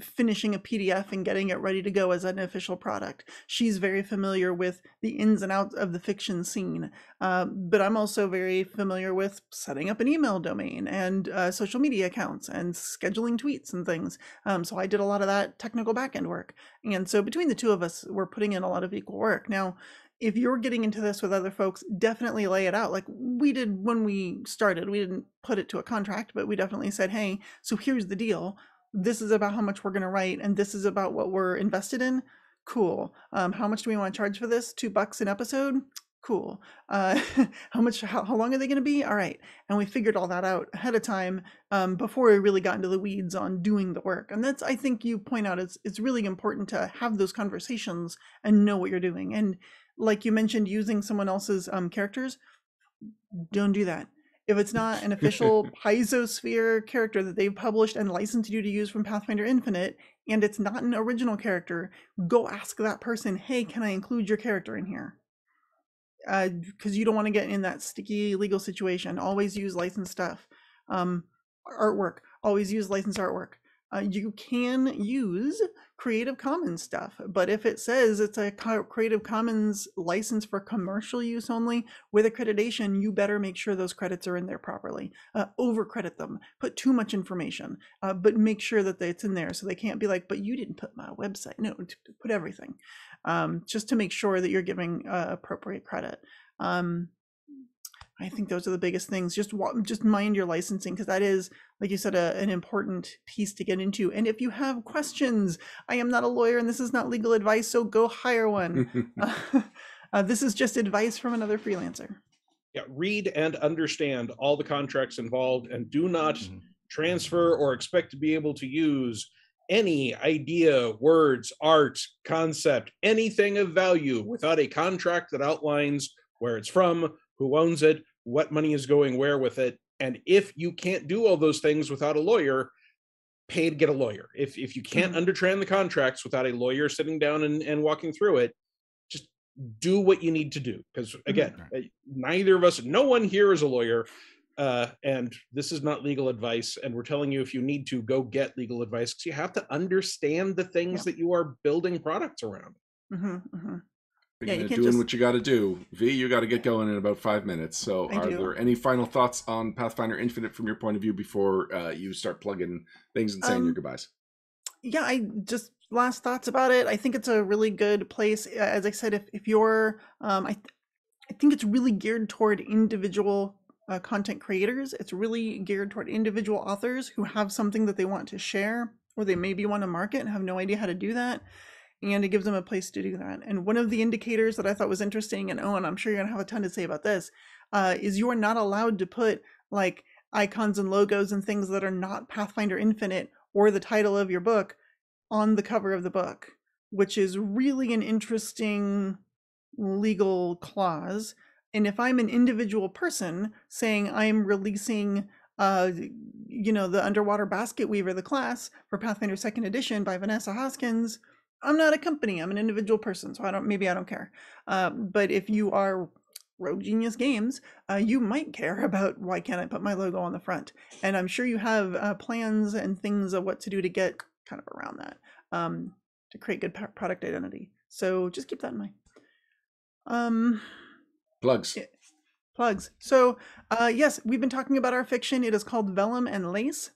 finishing a PDF and getting it ready to go as an official product. She's very familiar with the ins and outs of the fiction scene. But I'm also very familiar with setting up an email domain and social media accounts and scheduling tweets and things. So I did a lot of that technical backend work. And so between the two of us, we're putting in a lot of equal work. Now, if you're getting into this with other folks, definitely lay it out like we did when we started. We didn't put it to a contract, but we definitely said, hey, so here's the deal. This is about how much we're going to write, and this is about what we're invested in. Cool. How much do we want to charge for this? $2 an episode? Cool. How long are they going to be? All right. And we figured all that out ahead of time before we really got into the weeds on doing the work. And that's, I think you point out, it's really important to have those conversations and know what you're doing. And like you mentioned, using someone else's characters, don't do that. If it's not an official Paizosphere character that they've published and licensed you to use from Pathfinder Infinite, and it's not an original character, go ask that person, hey, can I include your character in here? Because you don't want to get in that sticky legal situation. Always use licensed stuff. Artwork, always use licensed artwork. you can use Creative Commons stuff, but if it says it's a Creative Commons license for commercial use only with accreditation, you better make sure those credits are in there properly. Over-credit them, put too much information, but make sure that it's in there so they can't be like, but you didn't put my website. No, put everything, just to make sure that you're giving appropriate credit. I think those are the biggest things. Just mind your licensing, because that is, like you said, an important piece to get into. And if you have questions, I am not a lawyer and this is not legal advice, so go hire one. This is just advice from another freelancer. Yeah, read and understand all the contracts involved, and do not transfer or expect to be able to use any idea, words, art, concept, anything of value without a contract that outlines where it's from, who owns it, what money is going where with it. And if you can't do all those things without a lawyer, pay to get a lawyer. If you can't understand the contracts without a lawyer sitting down and walking through it, just do what you need to do. Because again, neither of us, no one here is a lawyer, and this is not legal advice. And we're telling you, if you need to, go get legal advice, because you have to understand the things that you are building products around. Yeah, you can't doing what you got to do. V, you got to get going in about 5 minutes. So are there any final thoughts on Pathfinder Infinite from your point of view before you start plugging things and saying your goodbyes? Yeah, I just last thoughts about it. I think it's a really good place. As I said, if you're, I think it's really geared toward individual content creators. It's really geared toward individual authors who have something that they want to share, or they maybe want to market and have no idea how to do that. And it gives them a place to do that. And one of the indicators that I thought was interesting, and Owen, I'm sure you're gonna have a ton to say about this, is you are not allowed to put like icons and logos and things that are not Pathfinder Infinite or the title of your book on the cover of the book, which is really an interesting legal clause. And if I'm an individual person saying I'm releasing the Underwater Basket Weaver, the class, for Pathfinder 2nd edition by Vanessa Hoskins, I'm not a company, I'm an individual person, so I don't care. But if you are Rogue Genius Games, you might care about, why can't I put my logo on the front? And I'm sure you have plans and things of what to do to get kind of around that, to create good product identity. So just keep that in mind. Plugs. So yes, we've been talking about our fiction. It is called Vellum and Lace.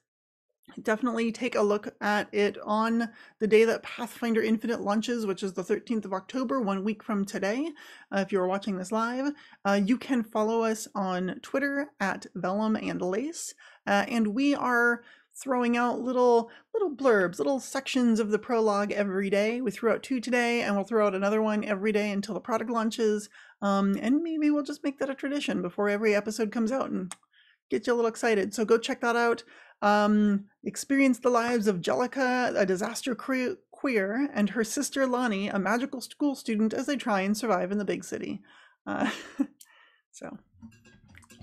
Definitely take a look at it on the day that Pathfinder Infinite launches, which is the 13th of October, 1 week from today. If you're watching this live, you can follow us on Twitter at Vellum and Lace, and we are throwing out little blurbs, little sections of the prologue every day. We threw out 2 today, and we'll throw out another one every day until the product launches. And maybe we'll just make that a tradition before every episode comes out and get you a little excited. So go check that out. Experience the lives of Jellica, a disaster queer, and her sister Lonnie, a magical school student, as they try and survive in the big city. So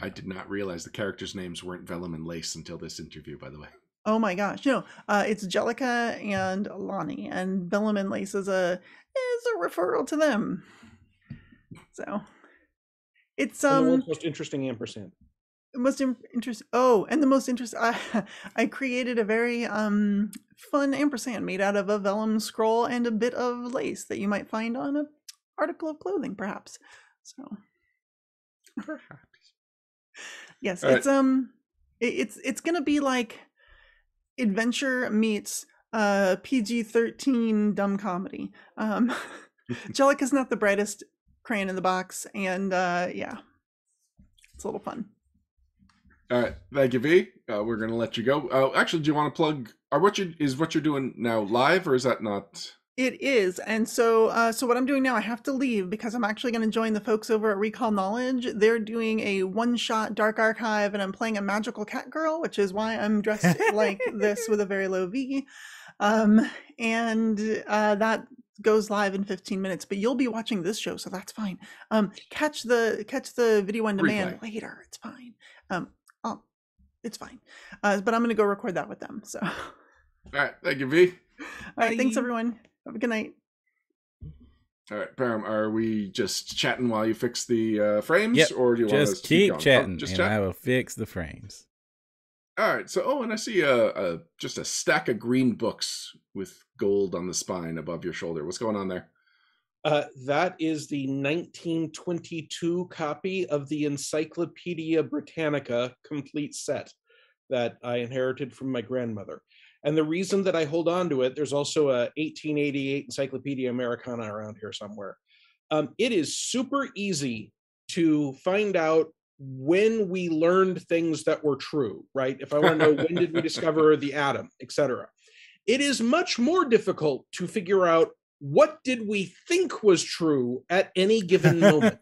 I did not realize the characters' names weren't Vellum and Lace until this interview, by the way. Oh my gosh. It's Jellica and Lonnie, and Vellum and Lace is a referral to them. So it's the most interesting ampersand. The most interesting. Oh, and the most interesting. I created a very fun ampersand made out of a vellum scroll and a bit of lace that you might find on an article of clothing, perhaps. So, perhaps. Yes, it's gonna be like adventure meets PG-13 dumb comedy. Jellica's not the brightest crayon in the box, and yeah, it's a little fun. All right, thank you, V. We're gonna let you go. Actually, do you want to plug? What you're doing now live, or is that not? It is, and so what I'm doing now, I have to leave because I'm actually going to join the folks over at Recall Knowledge. They're doing a one-shot Dark Archive, and I'm playing a magical cat girl, which is why I'm dressed like this with a very low V. And that goes live in 15 minutes. But you'll be watching this show, so that's fine. Catch the video on demand later. It's fine. It's fine. But I'm going to go record that with them. So. All right. Thank you, V. All right. Thanks, everyone. Have a good night. All right, Param, are we just chatting while you fix the frames? Yep. Or do you want us to keep keep chatting, just and chat? I will fix the frames. All right. So, and I see just a stack of green books with gold on the spine above your shoulder. What's going on there? That is the 1922 copy of the Encyclopedia Britannica complete set that I inherited from my grandmother. And the reason that I hold on to it, there's also a 1888 Encyclopedia Americana around here somewhere. It is super easy to find out when we learned things that were true, right? If I want to know when did we discover the atom, etc. It is much more difficult to figure out what did we think was true at any given moment.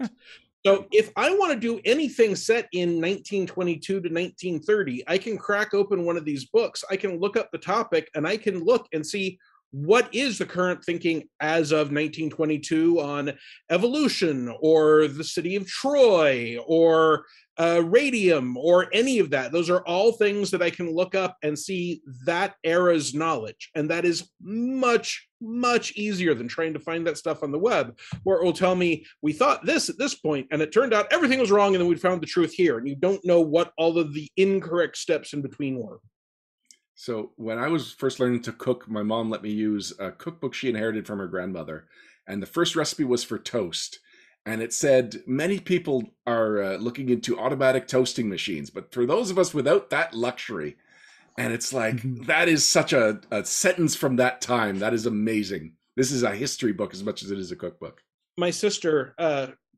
So if I want to do anything set in 1922 to 1930, I can crack open one of these books. I can look up the topic and I can look and see what is the current thinking as of 1922 on evolution or the city of Troy or radium or any of that. Those are all things that I can look up and see that era's knowledge. And that is much, much easier than trying to find that stuff on the web, where it will tell me, we thought this at this point, and it turned out everything was wrong, and then we found the truth here. And you don't know what all of the incorrect steps in between were. So when I was first learning to cook, my mom let me use a cookbook she inherited from her grandmother. And the first recipe was for toast. And it said, many people are looking into automatic toasting machines, but for those of us without that luxury, and it's like, that is such a sentence from that time. That is amazing. This is a history book as much as it is a cookbook. My sister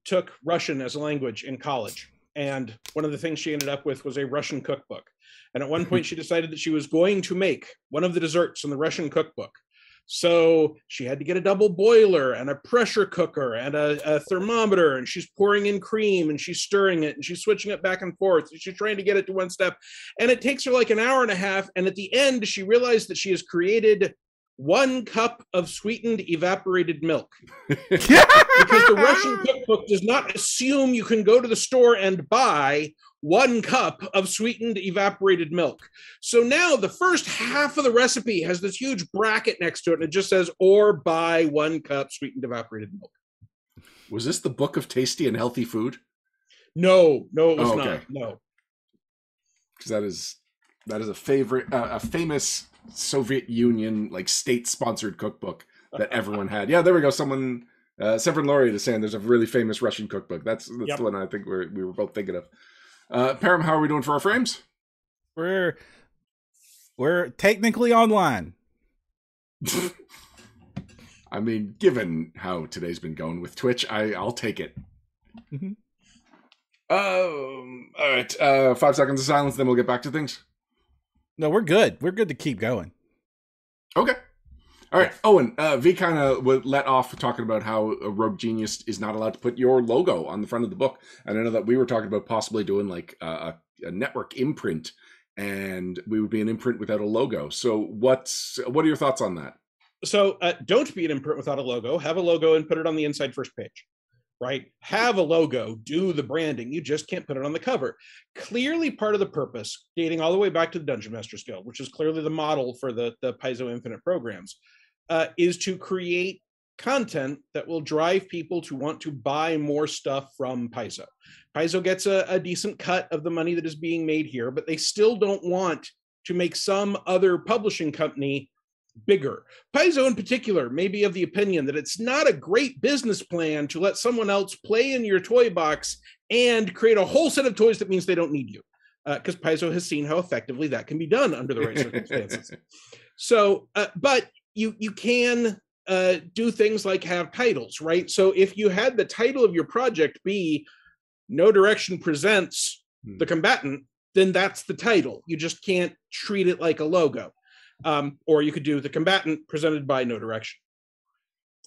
took Russian as a language in college. And one of the things she ended up with was a Russian cookbook. And at one point she decided that she was going to make one of the desserts in the Russian cookbook. So she had to get a double boiler and a pressure cooker and a thermometer, and she's pouring in cream and she's stirring it and she's switching it back and forth. She's trying to get it to one step. And it takes her like an hour and a half. And at the end, she realized that she has created 1 cup of sweetened evaporated milk. Because the Russian cookbook does not assume you can go to the store and buy 1 cup of sweetened evaporated milk. So now the first half of the recipe has this huge bracket next to it, and it just says, or buy 1 cup sweetened evaporated milk. Was this the Book of Tasty and Healthy Food? No, it was not. No. Because that is a famous Soviet Union, like, state-sponsored cookbook that everyone had. Yeah, there we go. Someone, Severin Laureate is saying there's a really famous Russian cookbook. That's the one I think we were both thinking of. Param, how are we doing for our frames? We're technically online. I mean, given how today's been going with Twitch, I'll take it. Mm-hmm. All right. 5 seconds of silence, then we'll get back to things. No, we're good. We're good to keep going. Okay. All right. Owen, V kind of let off talking about how a Rogue Genius is not allowed to put your logo on the front of the book. And I know that we were talking about possibly doing like a network imprint, and we would be an imprint without a logo. So what are your thoughts on that? So don't be an imprint without a logo. Have a logo and put it on the inside first page. Right? Have a logo, do the branding. You just can't put it on the cover. Clearly part of the purpose, dating all the way back to the Dungeon Masters Guild, which is clearly the model for the Paizo Infinite programs, is to create content that will drive people to want to buy more stuff from Paizo. Paizo gets a decent cut of the money that is being made here, but they still don't want to make some other publishing company bigger. Paizo in particular may be of the opinion that it's not a great business plan to let someone else play in your toy box and create a whole set of toys that means they don't need you. Because Paizo has seen how effectively that can be done under the right circumstances. So, but you can do things like have titles, right? So if you had the title of your project be No Direction Presents The Combatant, then that's the title. You just can't treat it like a logo. Or you could do The Combatant presented by No Direction.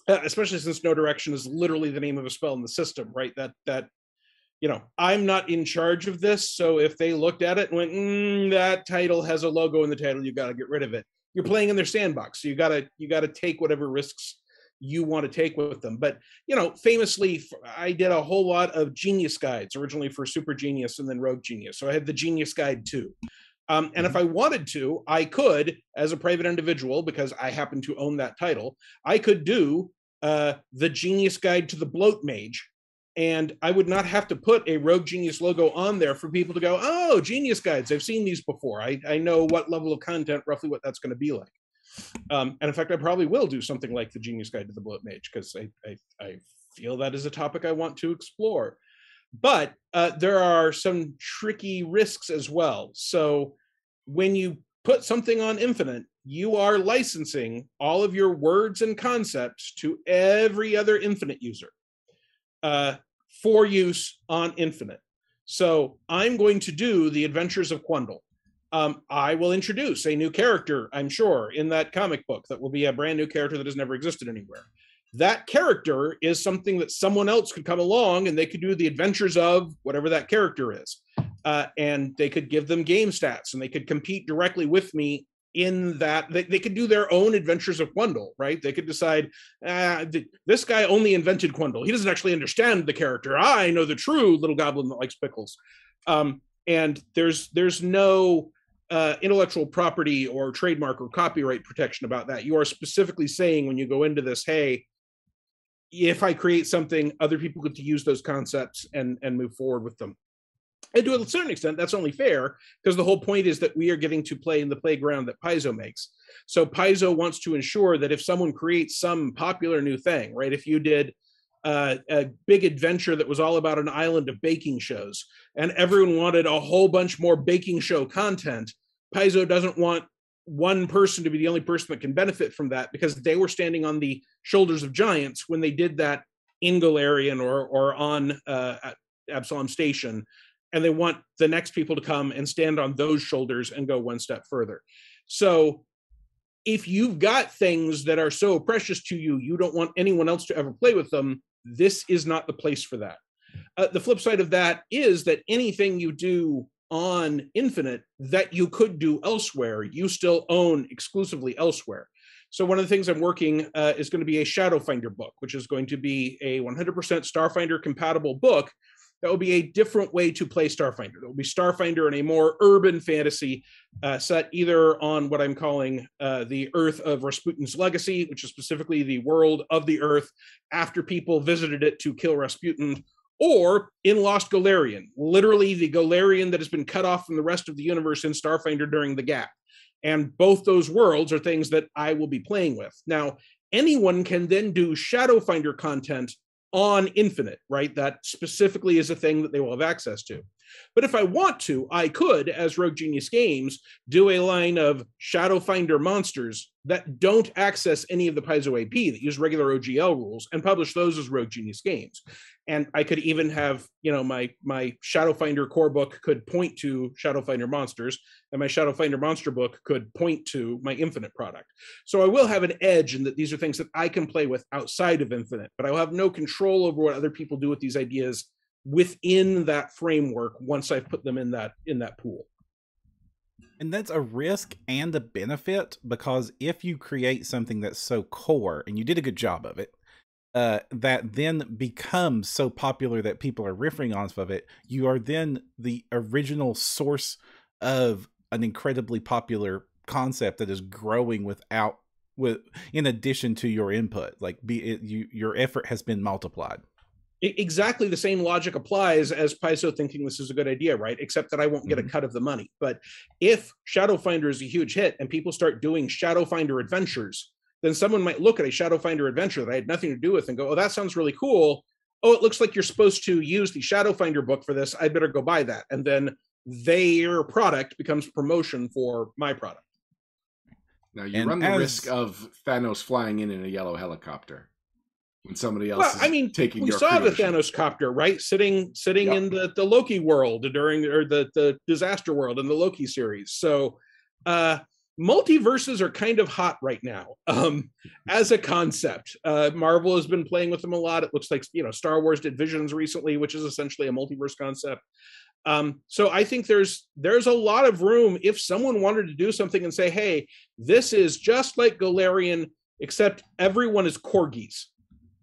Especially since No Direction is literally the name of a spell in the system, right? That you know, I'm not in charge of this, so if they looked at it and went, that title has a logo in the title, you got to get rid of it. You're playing in their sandbox, so you got to take whatever risks you want to take with them. But you know, famously, I did a whole lot of Genius guides originally for Super Genius and then Rogue Genius. So I had the Genius Guide too. And if I wanted to, I could, as a private individual, because I happen to own that title, I could do the Genius Guide to the Bloat Mage, And I would not have to put a Rogue Genius logo on there for people to go, oh, Genius Guides, I've seen these before. I know what level of content, roughly what that's going to be like. And in fact, I probably will do something like the Genius Guide to the Bloat Mage, because I feel that is a topic I want to explore. But there are some tricky risks as well. So when you put something on Infinite, you are licensing all of your words and concepts to every other Infinite user for use on Infinite. So I'm going to do the Adventures of Quandle. I will introduce a new character, I'm sure, in that comic book that will be a brand new character that has never existed anywhere. That character is something that someone else could come along and they could do the adventures of whatever that character is. And they could give them game stats and they could compete directly with me in that. They could do their own Adventures of Quandle, right? They could decide, this guy only invented Quandle. He doesn't actually understand the character. I know the true little goblin that likes pickles. And there's no intellectual property or trademark or copyright protection about that. You are specifically saying when you go into this, hey, if I create something, other people get to use those concepts and move forward with them. And to a certain extent, that's only fair, because the whole point is that we are getting to play in the playground that Paizo makes. So Paizo wants to ensure that if someone creates some popular new thing, right? If you did a big adventure that was all about an island of baking shows, and everyone wanted a whole bunch more baking show content, Paizo doesn't want one person to be the only person that can benefit from that, because they were standing on the shoulders of giants when they did that in Golarion or on Absalom Station, and they want the next people to come and stand on those shoulders and go one step further. So if you've got things that are so precious to you, you don't want anyone else to ever play with them, this is not the place for that. The flip side of that is that anything you do on Infinite that you could do elsewhere, you still own exclusively elsewhere. So one of the things I'm working is going to be a Shadowfinder book, which is going to be a 100% Starfinder compatible book that will be a different way to play Starfinder. That will be Starfinder in a more urban fantasy set either on what I'm calling the Earth of Rasputin's Legacy, which is specifically the world of the Earth after people visited it to kill Rasputin, or in Lost Golarion, literally the Golarion that has been cut off from the rest of the universe in Starfinder during the gap. And both those worlds are things that I will be playing with. Now, anyone can then do Shadowfinder content on Infinite, right? That specifically is a thing that they will have access to. But if I want to, I could, as Rogue Genius Games, do a line of Shadowfinder monsters that don't access any of the Paizo AP, that use regular OGL rules, and publish those as Rogue Genius Games. And I could even have, my Shadowfinder core book could point to Shadowfinder monsters, and my Shadowfinder monster book could point to my Infinite product. So I will have an edge in that these are things that I can play with outside of Infinite, but I will have no control over what other people do with these ideas within that framework once I've put them in that pool. And that's a risk and a benefit, because if you create something that's so core, and you did a good job of it, that then becomes so popular that people are riffing off of it, you are then the original source of an incredibly popular concept that is growing in addition to your input. Like your effort has been multiplied. Exactly the same logic applies as Paizo thinking this is a good idea, right? Except that I won't get a cut of the money. But if Shadowfinder is a huge hit and people start doing Shadowfinder adventures, then someone might look at a Shadowfinder adventure that I had nothing to do with and go, oh, that sounds really cool. Oh, it looks like you're supposed to use the Shadowfinder book for this. I better go buy that. And then their product becomes promotion for my product. Now you run the risk of Thanos flying in a yellow helicopter when somebody else is taking your creation. We saw the Thanos copter, right? Sitting in the Loki world the disaster world in the Loki series. So multiverses are kind of hot right now as a concept. Marvel has been playing with them a lot. It looks like Star Wars did Visions recently, which is essentially a multiverse concept. So I think there's a lot of room if someone wanted to do something and say, hey, this is just like Golarion, except everyone is corgis.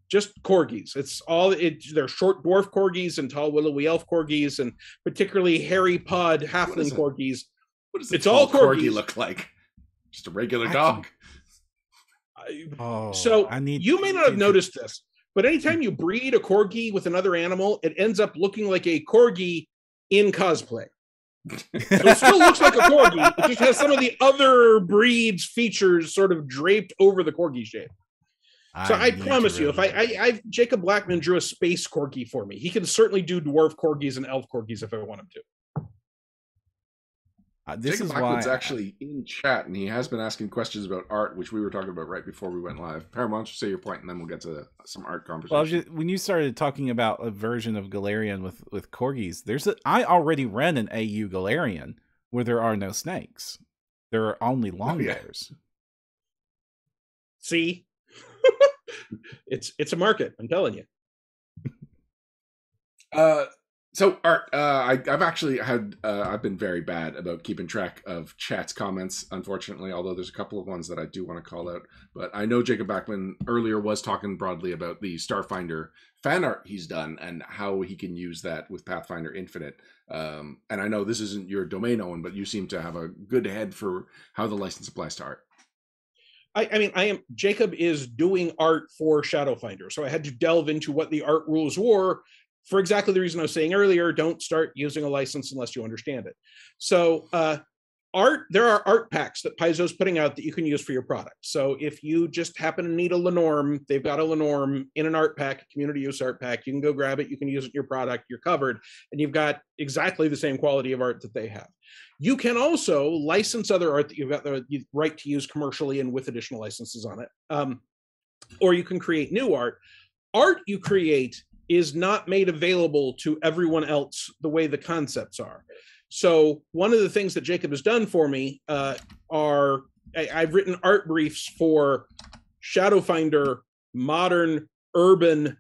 Just corgis. They're short dwarf corgis and tall willowy elf corgis, and particularly hairy pod halfling corgis. What does all corgi look like? Just a regular dog. You may not have noticed this, But anytime you breed a corgi with another animal, it ends up looking like a corgi in cosplay. So it still looks like a corgi. It just has some of the other breeds' features sort of draped over the corgi shape. So I promise you, if Jacob Blackman drew a space corgi for me, he can certainly do dwarf corgis and elf corgis if I want him to. This Jacob is Blackman's why actually in chat, and he has been asking questions about art, which we were talking about right before we went live. Param, why don't you say your point, and then we'll get to some art conversation. Well, when you started talking about a version of Galarian with corgis, I already run an AU Galarian where there are no snakes. There are only long bears. See? It's a market, I'm telling you. So Art, I've actually had I've been very bad about keeping track of chat's comments, unfortunately, although there's a couple of ones that I do want to call out. But I know Jacob Backman earlier was talking broadly about the Starfinder fan art he's done and how he can use that with Pathfinder Infinite. And I know this isn't your domain, Owen, but you seem to have a good head for how the license applies to art. Jacob is doing art for Shadowfinder, so I had to delve into what the art rules were for exactly the reason I was saying earlier. Don't start using a license unless you understand it. So there are art packs that Paizo's putting out that you can use for your product. So if you just happen to need a Lenorm, they've got a Lenorm in an art pack, a community use art pack. You can go grab it, you can use it in your product, you're covered, and you've got exactly the same quality of art that they have. You can also license other art that you've got the right to use commercially and with additional licenses on it. Or you can create new art. Art you create is not made available to everyone else the way the concepts are. So one of the things that Jacob has done for me I've written art briefs for Shadowfinder, modern, urban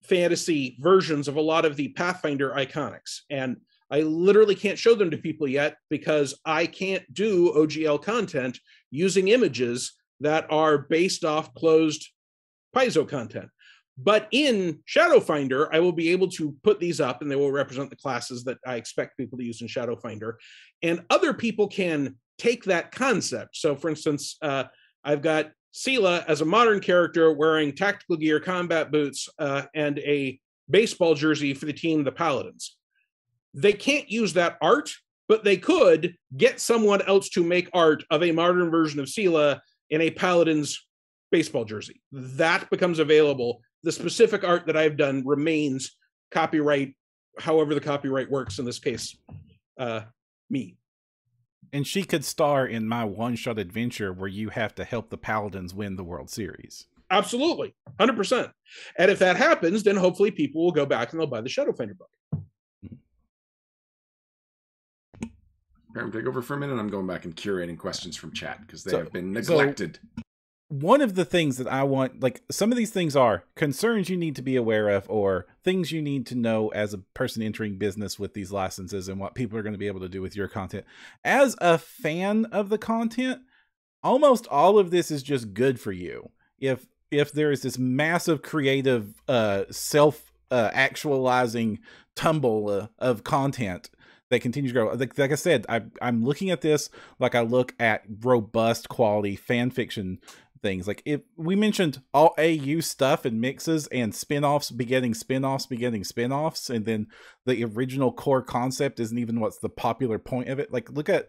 fantasy versions of a lot of the Pathfinder iconics. And I literally can't show them to people yet because I can't do OGL content using images that are based off closed Paizo content. But in Shadowfinder, I will be able to put these up and they will represent the classes that I expect people to use in Shadowfinder. And other people can take that concept. So for instance, I've got Sela as a modern character wearing tactical gear, combat boots, and a baseball jersey for the team, the Paladins. They can't use that art, but they could get someone else to make art of a modern version of Sela in a Paladin's baseball jersey. That becomes available. The specific art that I've done remains copyright, however the copyright works, in this case, me. And she could star in my one-shot adventure where you have to help the Paladins win the World Series. Absolutely, 100%. And if that happens, then hopefully people will go back and they'll buy the Shadowfinder book. Take over for a minute. I'm going back and curating questions from chat because they have been neglected. One of the things that I want, like some of these things are concerns you need to be aware of or things you need to know as a person entering business with these licenses and what people are going to be able to do with your content. As a fan of the content, almost all of this is just good for you. If there is this massive creative self-actualizing tumble of content that continues to grow. Like I said, I'm looking at this like I look at robust quality fan fiction things. Like if we mentioned all AU stuff and mixes and spin-offs begetting spin-offs begetting spin-offs, and then the original core concept isn't even what's the popular point of it. Like look at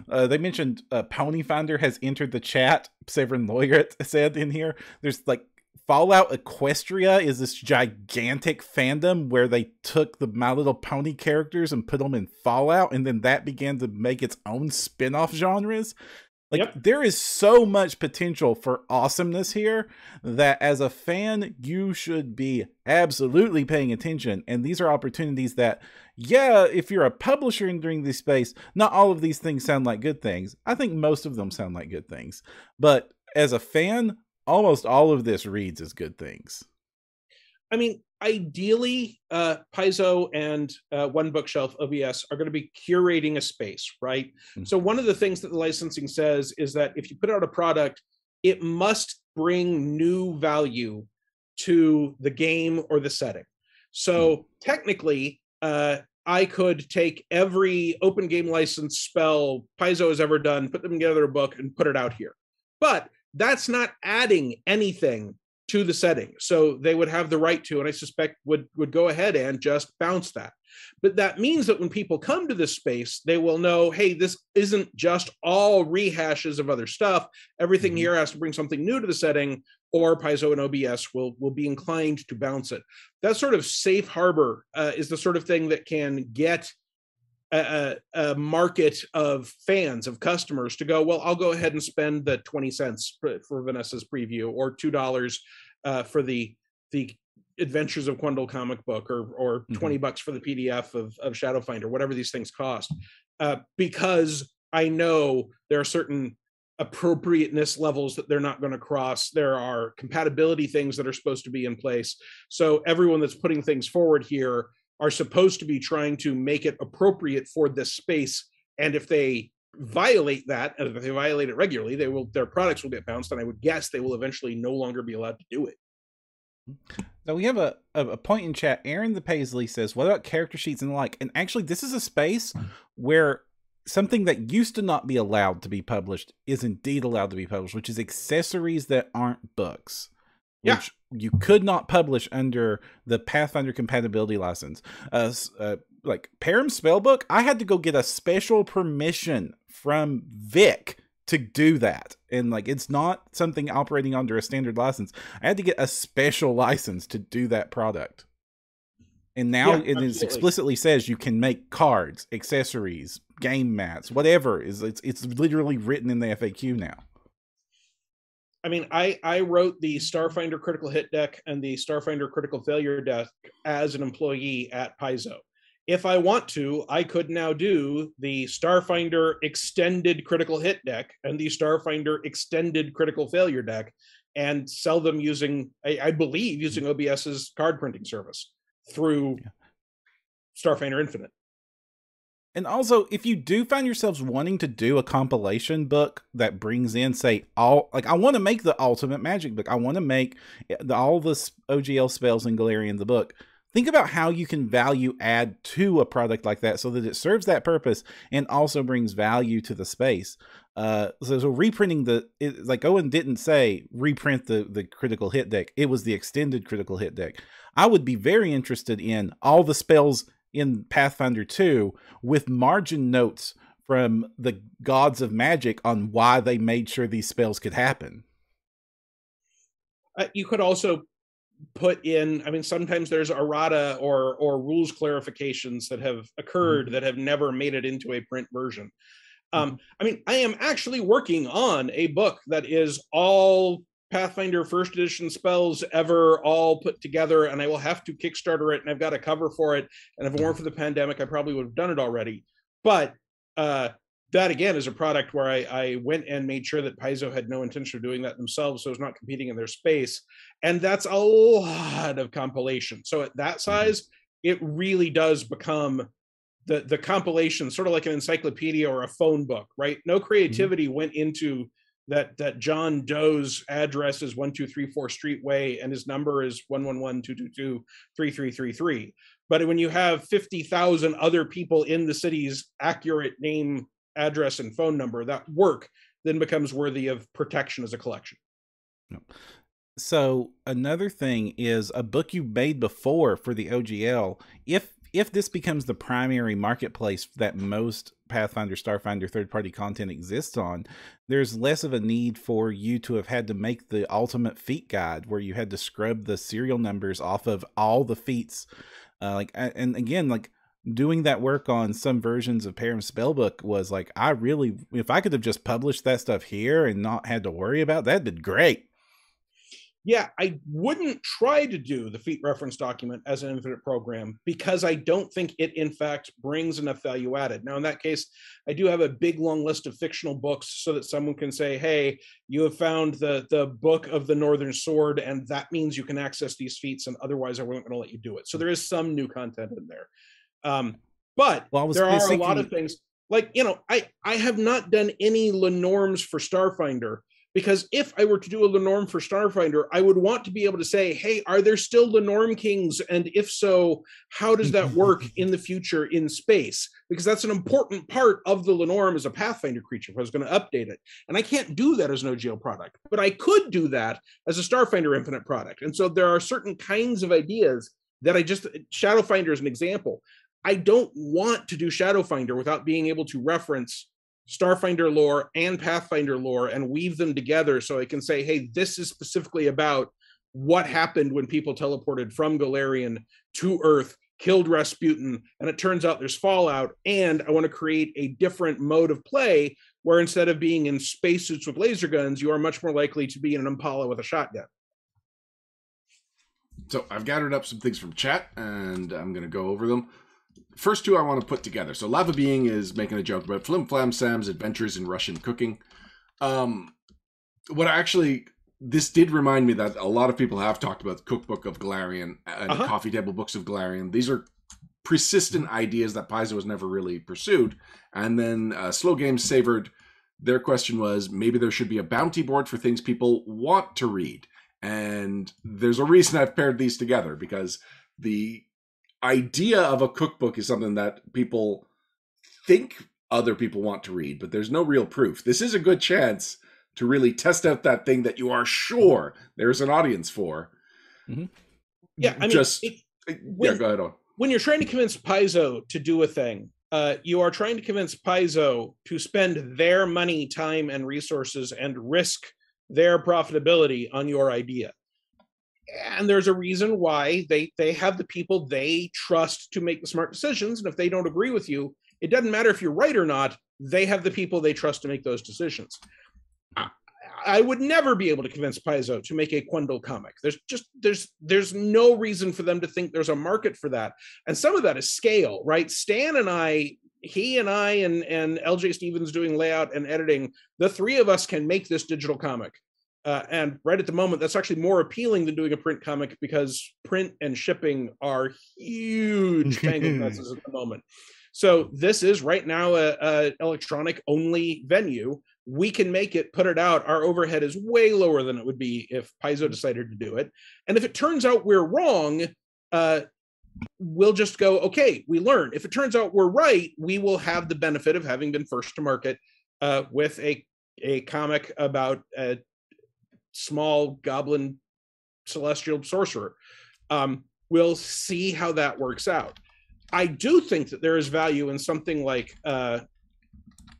they mentioned Pony Finder has entered the chat. Severin Lawyer said in here, there's like Fallout Equestria is this gigantic fandom where they took the My Little Pony characters and put them in Fallout, and then that began to make its own spin-off genres. Like, yep. There is so much potential for awesomeness here that as a fan, you should be absolutely paying attention. And these are opportunities that, yeah, if you're a publisher entering this space, not all of these things sound like good things. I think most of them sound like good things. But as a fan, almost all of this reads as good things. I mean, ideally, Paizo and One Bookshelf OBS are going to be curating a space, right? Mm-hmm. So one of the things that the licensing says is that if you put out a product, it must bring new value to the game or the setting. So technically, I could take every open game license spell Paizo has ever done, put them together in a book, and put it out here. But that's not adding anything to the setting. So they would have the right to, and I suspect would go ahead and just bounce that. But that means that when people come to this space, they will know, hey, this isn't just all rehashes of other stuff. Everything here has to bring something new to the setting, or Paizo and OBS will be inclined to bounce it. That sort of safe harbor is the sort of thing that can get a market of fans, of customers to go, well, I'll go ahead and spend the 20 cents for Vanessa's preview, or $2 for the Adventures of Quendel comic book, or $20 for the PDF of Shadowfinder, whatever these things cost, because I know there are certain appropriateness levels that they're not going to cross. There are compatibility things that are supposed to be in place. So everyone that's putting things forward here are supposed to be trying to make it appropriate for this space. And if they violate that, and if they violate it regularly, their products will get bounced, and I would guess they will eventually no longer be allowed to do it. Now we have a point in chat. Aaron the Paisley says, what about character sheets and the like? And actually, this is a space where something that used to not be allowed to be published is indeed allowed to be published, which is accessories that aren't books. Yeah. Which you could not publish under the Pathfinder compatibility license. Like Param Spellbook, I had to go get a special permission from Vic to do that. And like, it's not something operating under a standard license. I had to get a special license to do that product. And now it explicitly says you can make cards, accessories, game mats, whatever. It's literally written in the FAQ now. I mean, I wrote the Starfinder critical hit deck and the Starfinder critical failure deck as an employee at Paizo. If I want to, I could now do the Starfinder extended critical hit deck and the Starfinder extended critical failure deck and sell them using, I believe, using OBS's card printing service through Starfinder Infinite. And also, if you do find yourselves wanting to do a compilation book that brings in, say, I want to make the Ultimate Magic book. I want to make all the OGL spells in Galarian the book. Think about how you can value add to a product like that so that it serves that purpose and also brings value to the space. So reprinting like Owen didn't say reprint the critical hit deck. It was the extended critical hit deck. I would be very interested in all the spells in Pathfinder 2 with margin notes from the gods of magic on why they made sure these spells could happen. You could also put in, I mean, sometimes there's errata or rules clarifications that have occurred that have never made it into a print version. I mean, I am actually working on a book that is all Pathfinder first edition spells ever all put together, and I will have to Kickstarter it, and I've got a cover for it, and if it weren't for the pandemic, I probably would have done it already. But that, again, is a product where I went and made sure that Paizo had no intention of doing that themselves, so it's not competing in their space, and that's a lot of compilation. So at that size, it really does become the compilation, sort of like an encyclopedia or a phone book, right? No creativity went into that John Doe's address is 1234 Streetway and his number is 111-222-3333. But when you have 50,000 other people in the city's accurate name, address, and phone number, that work then becomes worthy of protection as a collection. So another thing is a book you made before for the OGL. If this becomes the primary marketplace that most Pathfinder, Starfinder third-party content exists on, there's less of a need for you to have had to make the ultimate feat guide where you had to scrub the serial numbers off of all the feats. And again, like doing that work on some versions of Param Spellbook was like, if I could have just published that stuff here and not had to worry about that, that'd been great. Yeah, I wouldn't try to do the feat reference document as an infinite program because I don't think it, in fact, brings enough value added. Now, in that case, I do have a big, long list of fictional books so that someone can say, hey, you have found the Book of the Northern Sword, and that means you can access these feats, and otherwise I wasn't going to let you do it. So there is some new content in there. But there are a lot of things. Like, I have not done any Lenorms for Starfinder, Because if I were to do a Lenormand for Starfinder, I would want to be able to say, hey, are there still Lenormand kings? And if so, how does that work in the future in space? Because that's an important part of the Lenormand as a Pathfinder creature if I was going to update it. And I can't do that as an OGL product, but I could do that as a Starfinder Infinite product. And so there are certain kinds of ideas that Shadowfinder is an example. I don't want to do Shadowfinder without being able to reference Starfinder lore and Pathfinder lore and weave them together so I can say, hey, this is specifically about what happened when people teleported from Golarion to Earth, killed Rasputin, and it turns out there's fallout, and I want to create a different mode of play where instead of being in spacesuits with laser guns, you are much more likely to be in an Impala with a shotgun. So I've gathered up some things from chat, and I'm going to go over them. First two I want to put together. So Lava Being is making a joke about Flim Flam Sam's adventures in Russian cooking. This did remind me that a lot of people have talked about the Cookbook of Golarion and Coffee Table Books of Golarion. These are persistent ideas that Paizo has never really pursued. And then Slow Games savored. Their question was, maybe there should be a bounty board for things people want to read. And there's a reason I've paired these together, because the idea of a cookbook is something that people think other people want to read, but there's no real proof. This is a good chance to really test out that thing that you are sure there's an audience for. Mm-hmm. Yeah, I mean, go ahead on. When you're trying to convince Paizo to do a thing, you are trying to convince Paizo to spend their money, time, and resources and risk their profitability on your idea. And there's a reason why they have the people they trust to make the smart decisions. And if they don't agree with you, it doesn't matter if you're right or not, they have the people they trust to make those decisions. I would never be able to convince Paizo to make a Quendel comic. There's no reason for them to think there's a market for that. And some of that is scale, right? Stan and I, and LJ Stevens doing layout and editing, the three of us can make this digital comic. And right at the moment, that's actually more appealing than doing a print comic, because print and shipping are huge tangled messes at the moment. So this is right now a electronic only venue. We can make it, put it out. Our overhead is way lower than it would be if Paizo decided to do it. And if it turns out we're wrong, we'll just go, okay, we learned. If it turns out we're right, we will have the benefit of having been first to market with a comic about a small goblin celestial sorcerer. We'll see how that works out. I do think that there is value in something like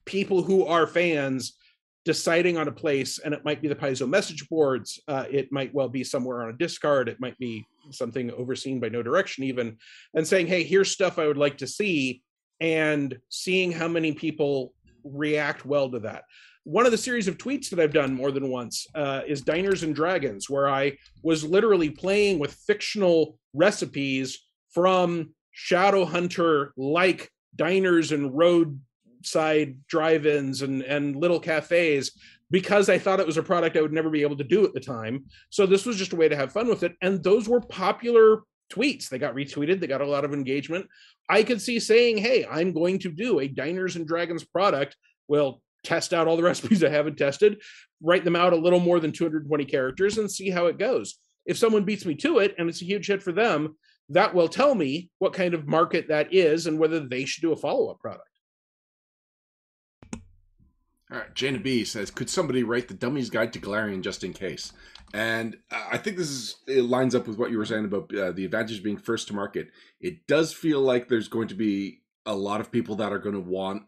people who are fans deciding on a place, and it might be the Paizo message boards. It might well be somewhere on a Discard. It might be something overseen by No Direction even, and saying, hey, here's stuff I would like to see, and seeing how many people react well to that. One of the series of tweets that I've done more than once is Diners and Dragons, where I was literally playing with fictional recipes from Shadowhunter, like diners and roadside drive-ins and little cafes, because I thought it was a product I would never be able to do at the time. So this was just a way to have fun with it. And those were popular tweets. They got retweeted. They got a lot of engagement. I could see saying, hey, I'm going to do a Diners and Dragons product. Well, test out all the recipes I haven't tested, write them out a little more than 220 characters and see how it goes. If someone beats me to it and it's a huge hit for them, that will tell me what kind of market that is and whether they should do a follow-up product. All right, Jana B says, could somebody write the Dummy's Guide to Golarion just in case? And I think it lines up with what you were saying about the advantage being first to market. It does feel like there's going to be a lot of people that are going to want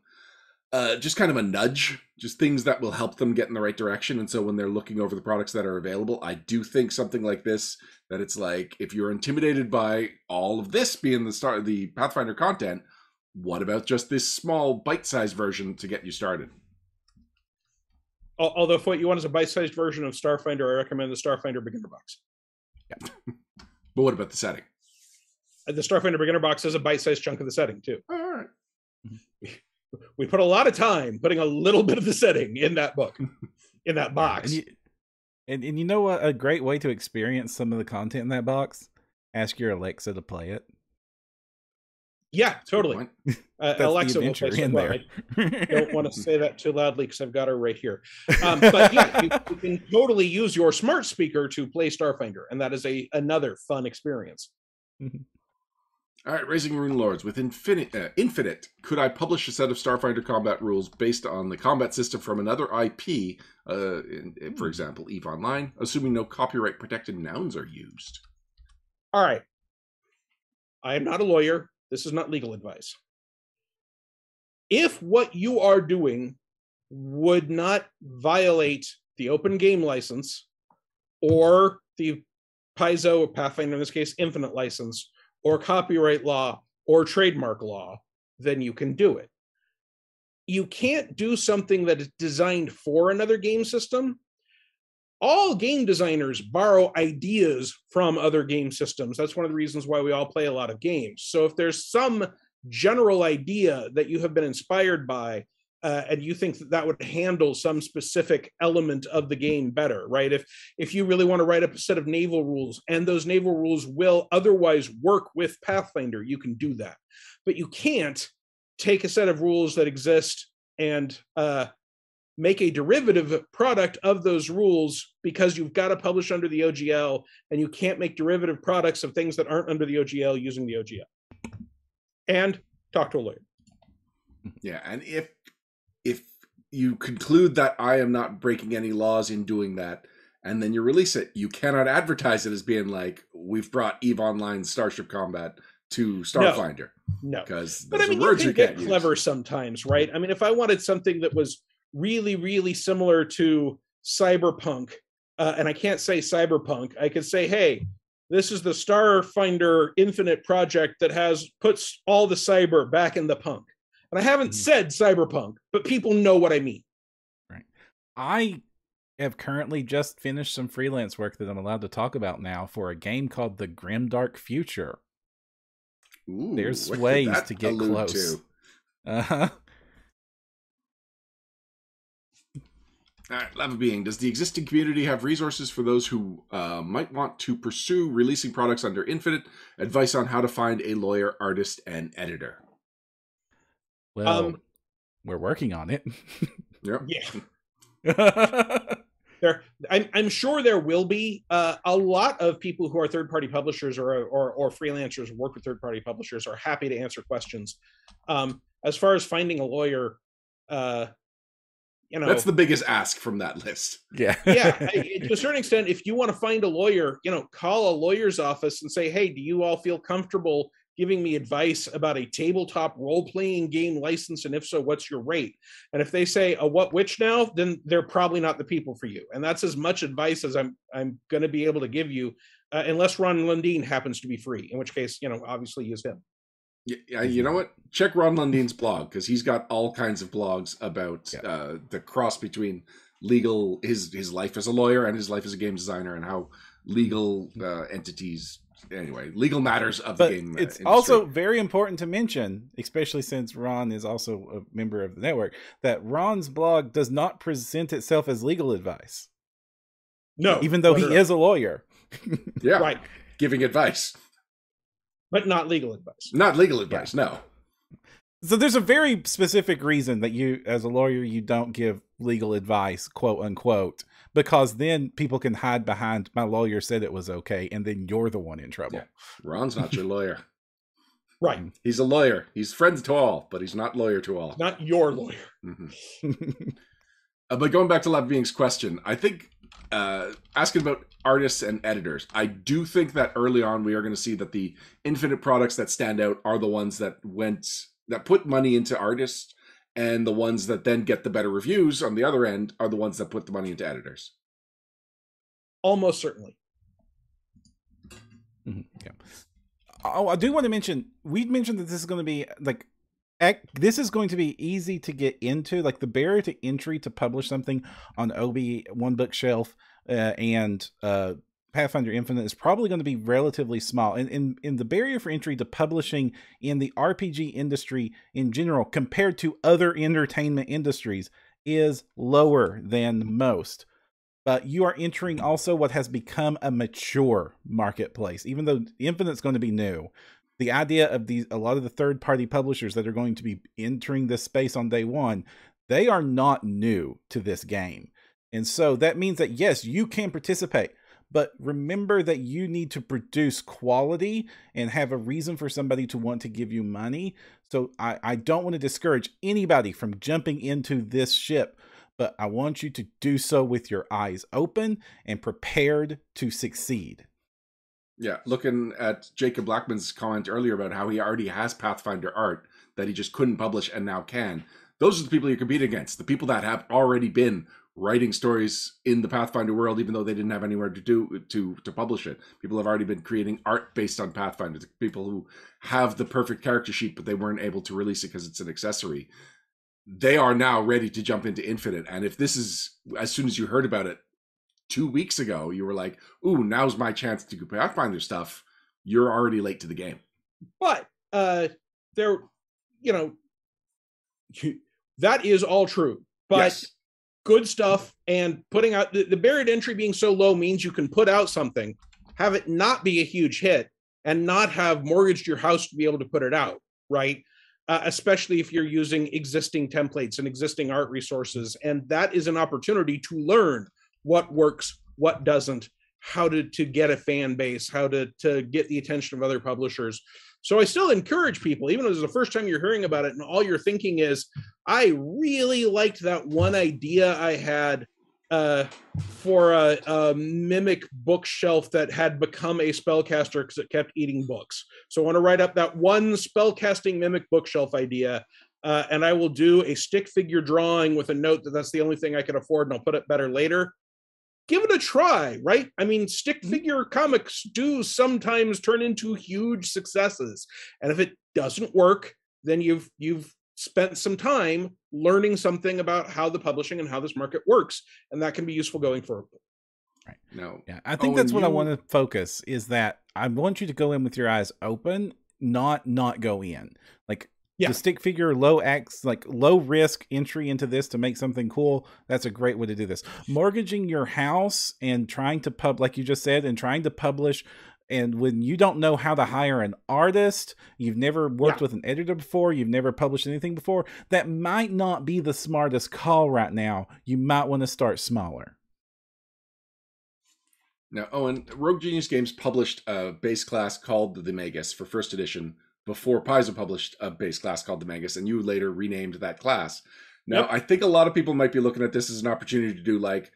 just kind of a nudge, just things that will help them get in the right direction. And so when they're looking over the products that are available, I do think something like this, that it's like, if you're intimidated by all of this being the start of the Pathfinder content, what about just this small bite-sized version to get you started? Although if what you want is a bite-sized version of Starfinder, I recommend the Starfinder Beginner Box. Yeah. But what about the setting? The Starfinder Beginner Box is a bite-sized chunk of the setting, too. All right. We put a lot of time putting a little bit of the setting in that book, in that box. And you know what? A great way to experience some of the content in that box? Ask your Alexa to play it. Yeah, totally. That's Alexa the will play adventure in well, there. I don't want to say that too loudly because I've got her right here. But yeah, you can totally use your smart speaker to play Starfinder, and that is another fun experience. All right, Raising Rune Lords. With Infinite, could I publish a set of Starfinder combat rules based on the combat system from another IP, for example, EVE Online, assuming no copyright-protected nouns are used? All right. I am not a lawyer. This is not legal advice. If what you are doing would not violate the open game license or the Paizo, or Pathfinder in this case, Infinite license, or copyright law or trademark law, then you can do it. You can't do something that is designed for another game system. All game designers borrow ideas from other game systems. That's one of the reasons why we all play a lot of games. So if there's some general idea that you have been inspired by, and you think that would handle some specific element of the game better, right? If you really want to write up a set of naval rules and those naval rules will otherwise work with Pathfinder, you can do that. But you can't take a set of rules that exist and make a derivative product of those rules, because you've got to publish under the OGL, and you can't make derivative products of things that aren't under the OGL using the OGL. And talk to a lawyer. Yeah, and if you conclude that I am not breaking any laws in doing that, and then you release it, you cannot advertise it as being like, we've brought EVE Online Starship Combat to Starfinder. No. Because but I mean, you can get clever sometimes, right? I mean, if I wanted something that was really, really similar to Cyberpunk, and I can't say Cyberpunk, I could say, hey, this is the Starfinder Infinite project that puts all the cyber back in the punk. And I haven't said Cyberpunk, but people know what I mean. Right. I have currently just finished some freelance work that I'm allowed to talk about now for a game called The Grimdark Future. Ooh, there's ways to get close. All right, Lava Being, does the existing community have resources for those who might want to pursue releasing products under Infinite? Advice on how to find a lawyer, artist, and editor? Well, we're working on it. Yep. Yeah. I'm sure there will be a lot of people who are third-party publishers or freelancers who work with third-party publishers are happy to answer questions. As far as finding a lawyer, that's the biggest ask from that list. Yeah. To a certain extent, if you want to find a lawyer, call a lawyer's office and say, hey, do you all feel comfortable giving me advice about a tabletop role-playing game license? And if so, what's your rate? And if they say, which now, then they're probably not the people for you. And that's as much advice as I'm going to be able to give you, unless Ron Lundeen happens to be free, in which case, obviously use him. Yeah, you know what? Check Ron Lundeen's blog, because he's got all kinds of blogs about the cross between legal, his life as a lawyer and his life as a game designer, and how legal entities, anyway, legal matters of the game it's industry. Also very important to mention, especially since Ron is also a member of the network, that Ron's blog does not present itself as legal advice. No. Even though he is a lawyer. Yeah. Right. Giving advice. But not legal advice. Not legal advice, no. So there's a very specific reason that you, as a lawyer, you don't give legal advice, quote unquote, because then people can hide behind, my lawyer said it was okay, and then you're the one in trouble. Yeah. Ron's not your lawyer. Right. He's a lawyer. He's friends to all, but he's not lawyer to all. Not your lawyer. Mm-hmm. But going back to Lab Being's question, I think asking about artists and editors, I do think that early on we are going to see that the Infinite products that stand out are the ones that put money into artists, and the ones that then get the better reviews on the other end are the ones that put the money into editors. Almost certainly. Mm-hmm. Yeah. Oh, I do want to mention, we mentioned that this is going to be this is going to be easy to get into. Like, the barrier to entry to publish something on Obi, One Bookshelf, and Pathfinder Infinite is probably going to be relatively small. And the barrier for entry to publishing in the RPG industry in general, compared to other entertainment industries, is lower than most. But you are entering also what has become a mature marketplace. Even though Infinite's going to be new, the idea of a lot of the third-party publishers that are going to be entering this space on day one, they are not new to this game. And so that means that, yes, you can participate, but remember that you need to produce quality and have a reason for somebody to want to give you money. So I don't want to discourage anybody from jumping into this ship, but I want you to do so with your eyes open and prepared to succeed. Yeah, looking at Jacob Blackman's comment earlier about how he already has Pathfinder art that he just couldn't publish and now can. Those are the people you compete against, the people that have already been writing stories in the Pathfinder world, even though they didn't have anywhere to publish it. People have already been creating art based on Pathfinder. The people who have the perfect character sheet, but they weren't able to release it because it's an accessory. They are now ready to jump into Infinite. And if this is, as soon as you heard about it 2 weeks ago, you were like, ooh, now's my chance to do Pathfinder stuff, you're already late to the game. But there, that is all true. But yes, good stuff and putting out the barrier to entry being so low means you can put out something, have it not be a huge hit, and not have mortgaged your house to be able to put it out, right? Especially if you're using existing templates and existing art resources. And that is an opportunity to learn what works, what doesn't, how to get a fan base, how to get the attention of other publishers. So I still encourage people, even if it's the first time you're hearing about it and all you're thinking is, I really liked that one idea I had for a mimic bookshelf that had become a spellcaster because it kept eating books. So I want to write up that one spellcasting mimic bookshelf idea, and I will do a stick figure drawing with a note that that's the only thing I can afford and I'll put it better later. Give it a try, right? I mean, stick figure comics do sometimes turn into huge successes. And if it doesn't work, then you've spent some time learning something about how the publishing and how this market works. And that can be useful going forward. Right. No. Yeah. I think that's what I want to focus is that I want you to go in with your eyes open, not go in. Like, the stick figure low risk entry into this to make something cool. That's a great way to do this. Mortgaging your house and trying to like you just said, and trying to publish. And when you don't know how to hire an artist, you've never worked with an editor before, you've never published anything before, that might not be the smartest call right now. You might want to start smaller. Now, Owen, Rogue Genius Games published a base class called the Magus for first edition before Paizo published a base class called the Magus, and you later renamed that class. Now, I think a lot of people might be looking at this as an opportunity to do, like,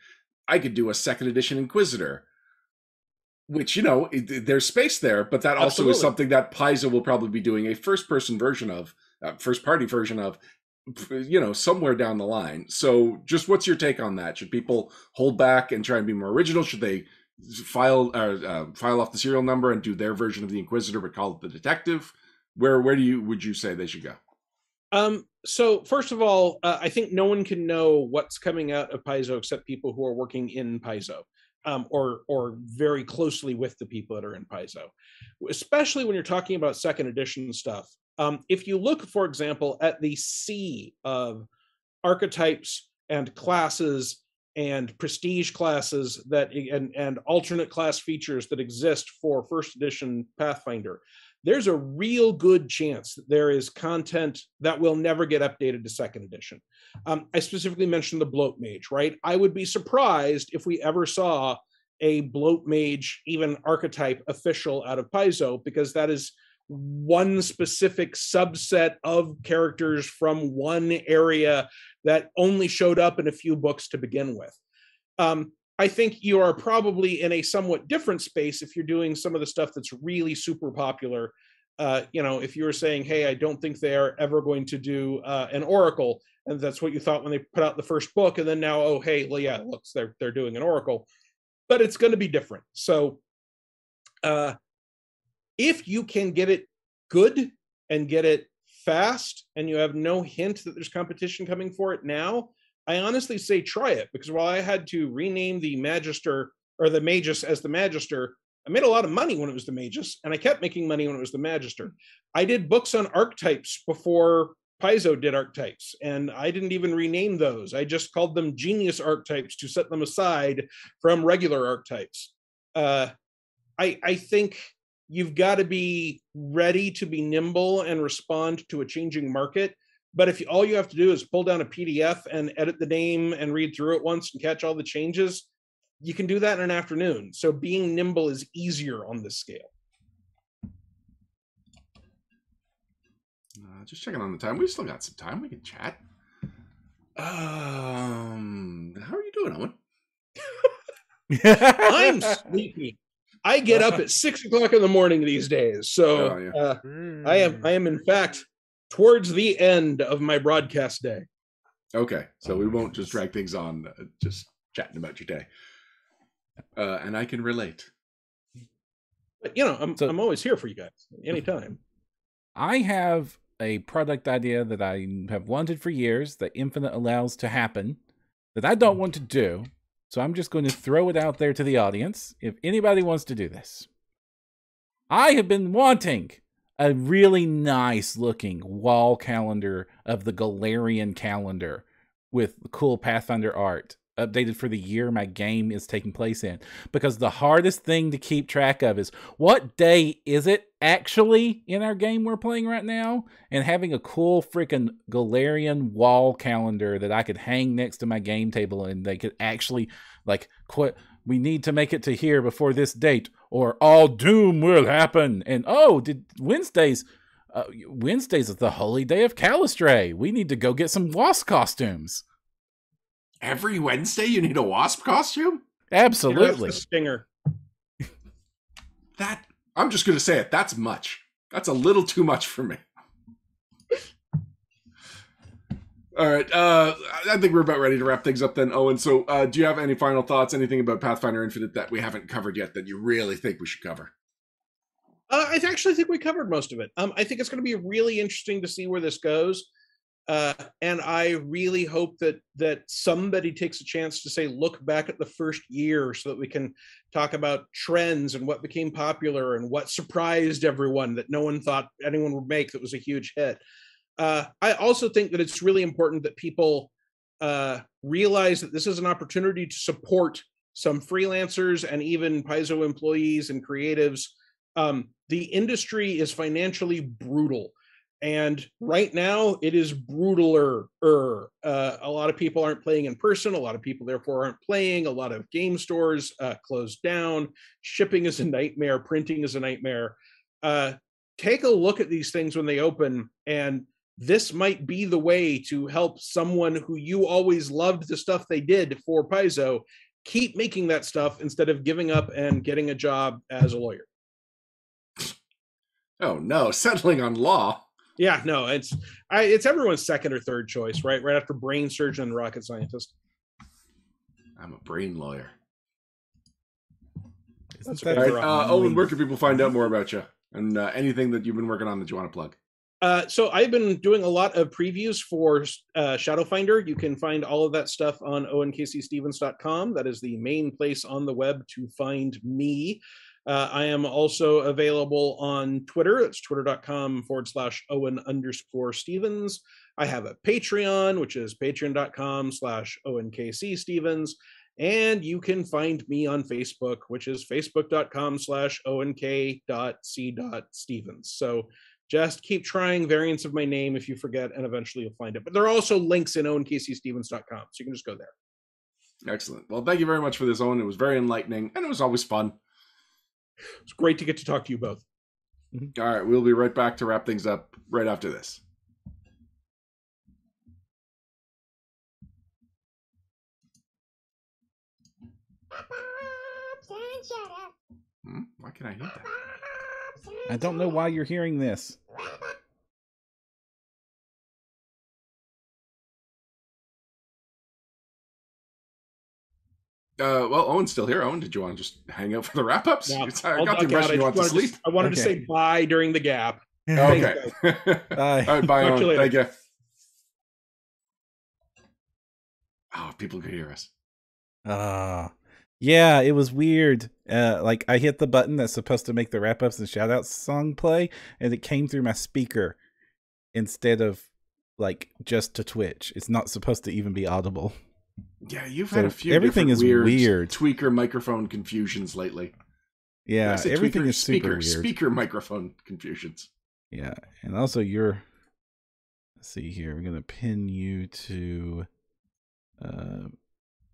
I could do a second edition Inquisitor, which, there's space there, but that also is something that Paizo will probably be doing a first-party version of, somewhere down the line. So just what's your take on that? Should people hold back and try and be more original? Should they file off the serial number and do their version of the Inquisitor but call it the Detective? Where would you say they should go? So first of all, I think no one can know what's coming out of Paizo except people who are working in Paizo, or very closely with the people that are in Paizo, especially when you're talking about second edition stuff. If you look, for example, at the sea of archetypes and classes and prestige classes and alternate class features that exist for first edition Pathfinder, there's a real good chance that there is content that will never get updated to second edition. I specifically mentioned the Bloat Mage, right? I would be surprised if we ever saw a Bloat Mage, even archetype official out of Paizo, because that is one specific subset of characters from one area that only showed up in a few books to begin with. I think you are probably in a somewhat different space if you're doing some of the stuff that's really super popular. If you were saying, hey, I don't think they are ever going to do an Oracle, and that's what you thought when they put out the first book, and then now, oh, hey, well, yeah, look, they're doing an Oracle. But it's going to be different. So if you can get it good and get it fast, and you have no hint that there's competition coming for it now, I honestly say try it, because while I had to rename the Magister or the Magus as the Magister, I made a lot of money when it was the Magus, and I kept making money when it was the Magister. I did books on archetypes before Paizo did archetypes, and I didn't even rename those. I just called them genius archetypes to set them aside from regular archetypes. I think you've got to be ready to be nimble and respond to a changing market. But if all you have to do is pull down a PDF and edit the name and read through it once and catch all the changes, you can do that in an afternoon. So being nimble is easier on this scale. Just checking on the time. We've still got some time. We can chat. How are you doing, Owen? I'm sleepy. I get up at 6 o'clock in the morning these days. So I am in fact towards the end of my broadcast day. Okay, so we won't just drag things on, just chatting about your day. And I can relate. But, you know, I'm always here for you guys anytime. I have a product idea that I have wanted for years that Infinite allows to happen that I don't want to do. So I'm just going to throw it out there to the audience if anybody wants to do this. I have been wanting a really nice looking wall calendar of the Galarian calendar with cool Pathfinder art updated for the year my game is taking place in. Because the hardest thing to keep track of is what day is it actually in our game we're playing right now? And having a cool freaking Galarian wall calendar that I could hang next to my game table and they could actually like quit. We need to make it to here before this date or all doom will happen. And oh, Wednesdays is the holy day of Calistray. We need to go get some wasp costumes. Every Wednesday you need a wasp costume? Absolutely. That's the stinger. That, I'm just going to say it, that's much. That's a little too much for me. All right, I think we're about ready to wrap things up then, Owen. So do you have any final thoughts, anything about Pathfinder Infinite that we haven't covered yet that you really think we should cover? I actually think we covered most of it. I think it's going to be really interesting to see where this goes. And I really hope that somebody takes a chance to say, look back at the first year so that we can talk about trends and what became popular and what surprised everyone that no one thought anyone would make that was a huge hit. I also think that it's really important that people realize that this is an opportunity to support some freelancers and even Paizo employees and creatives. The industry is financially brutal. And right now, it is brutaler. A lot of people aren't playing in person. A lot of people, therefore, aren't playing. A lot of game stores closed down. Shipping is a nightmare. Printing is a nightmare. Take a look at these things when they open. And this might be the way to help someone who you always loved the stuff they did for Paizo keep making that stuff instead of giving up and getting a job as a lawyer. Oh, no. Settling on law. Yeah, no, it's everyone's second or third choice, right? Right after brain surgeon and rocket scientist. I'm a brain lawyer. Isn't All right, Owen, where can people find out more about you and anything that you've been working on that you want to plug? So I've been doing a lot of previews for Shadowfinder. You can find all of that stuff on onkcstevens.com. That is the main place on the web to find me. I am also available on Twitter. It's twitter.com/Owen_Stevens. I have a Patreon, which is patreon.com/ONKCStevens. And you can find me on Facebook, which is facebook.com/ONK.C.Stevens. So just keep trying variants of my name if you forget, and eventually you'll find it. But there are also links in onkcstevens.com, so you can just go there. Excellent. Well, thank you very much for this, Owen. It was very enlightening, and it was always fun. It's great to get to talk to you both. All right, we'll be right back to wrap things up right after this. Why can I hear that? I don't know why you're hearing this. Well, Owen's still here. Owen, did you want to just hang out for the wrap-ups? No, I got the impression you want to sleep. I wanted to say bye during the gap. Okay. Bye. All right, bye, Talk to you Owen. later. Thank you. Oh, people could hear us. Yeah, it was weird. Like I hit the button that's supposed to make the wrap-ups and shout-outs song play, and it came through my speaker instead of like just to Twitch. It's not supposed to even be audible. Yeah, you've had a few everything is weird weird. tweaker microphone confusions lately. Yeah, everything is super speaker, weird. Speaker microphone confusions. Yeah, and also let's see here. We're gonna pin you to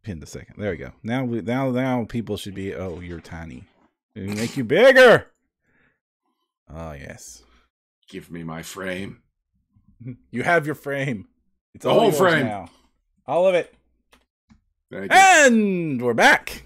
pin the second. There we go. Now people should be. Oh, you're tiny. We make you bigger. Oh yes. Give me my frame. You have your frame. It's The all whole yours frame now. All of it. Thank you. And we're back.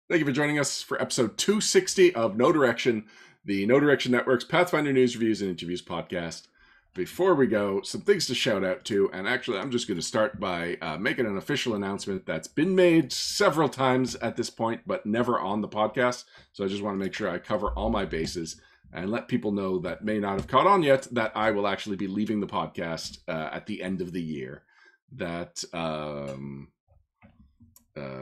Thank you for joining us for episode 260 of No Direction, the No Direction Network's Pathfinder News, Reviews, and Interviews podcast. Before we go, some things to shout out to, and actually I'm just going to start by making an official announcement that's been made several times at this point, but never on the podcast. So I just want to make sure I cover all my bases and let people know that may not have caught on yet that I will actually be leaving the podcast at the end of the year. That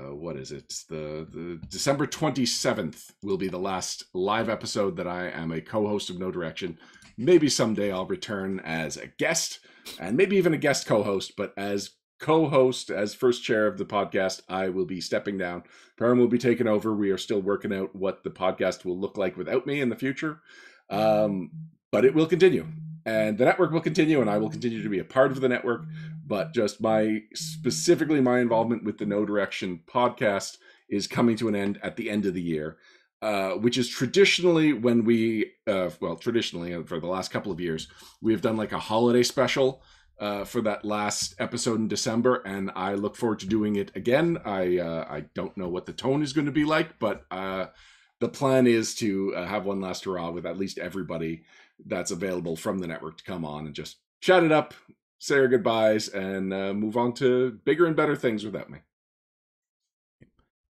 what is it? The December 27th will be the last live episode that I am a co-host of No Direction. Maybe someday I'll return as a guest, and maybe even a guest co-host, but as co-host, as first chair of the podcast, I will be stepping down. Perrin will be taking over. We are still working out what the podcast will look like without me in the future. But it will continue, and the network will continue, and I will continue to be a part of the network. But just specifically my involvement with the No Direction podcast is coming to an end at the end of the year. Which is traditionally when traditionally for the last couple of years, we have done like a holiday special for that last episode in December, and I look forward to doing it again. I don't know what the tone is going to be like, but the plan is to have one last hurrah with at least everybody that's available from the network to come on and just chat it up, say our goodbyes, and move on to bigger and better things without me.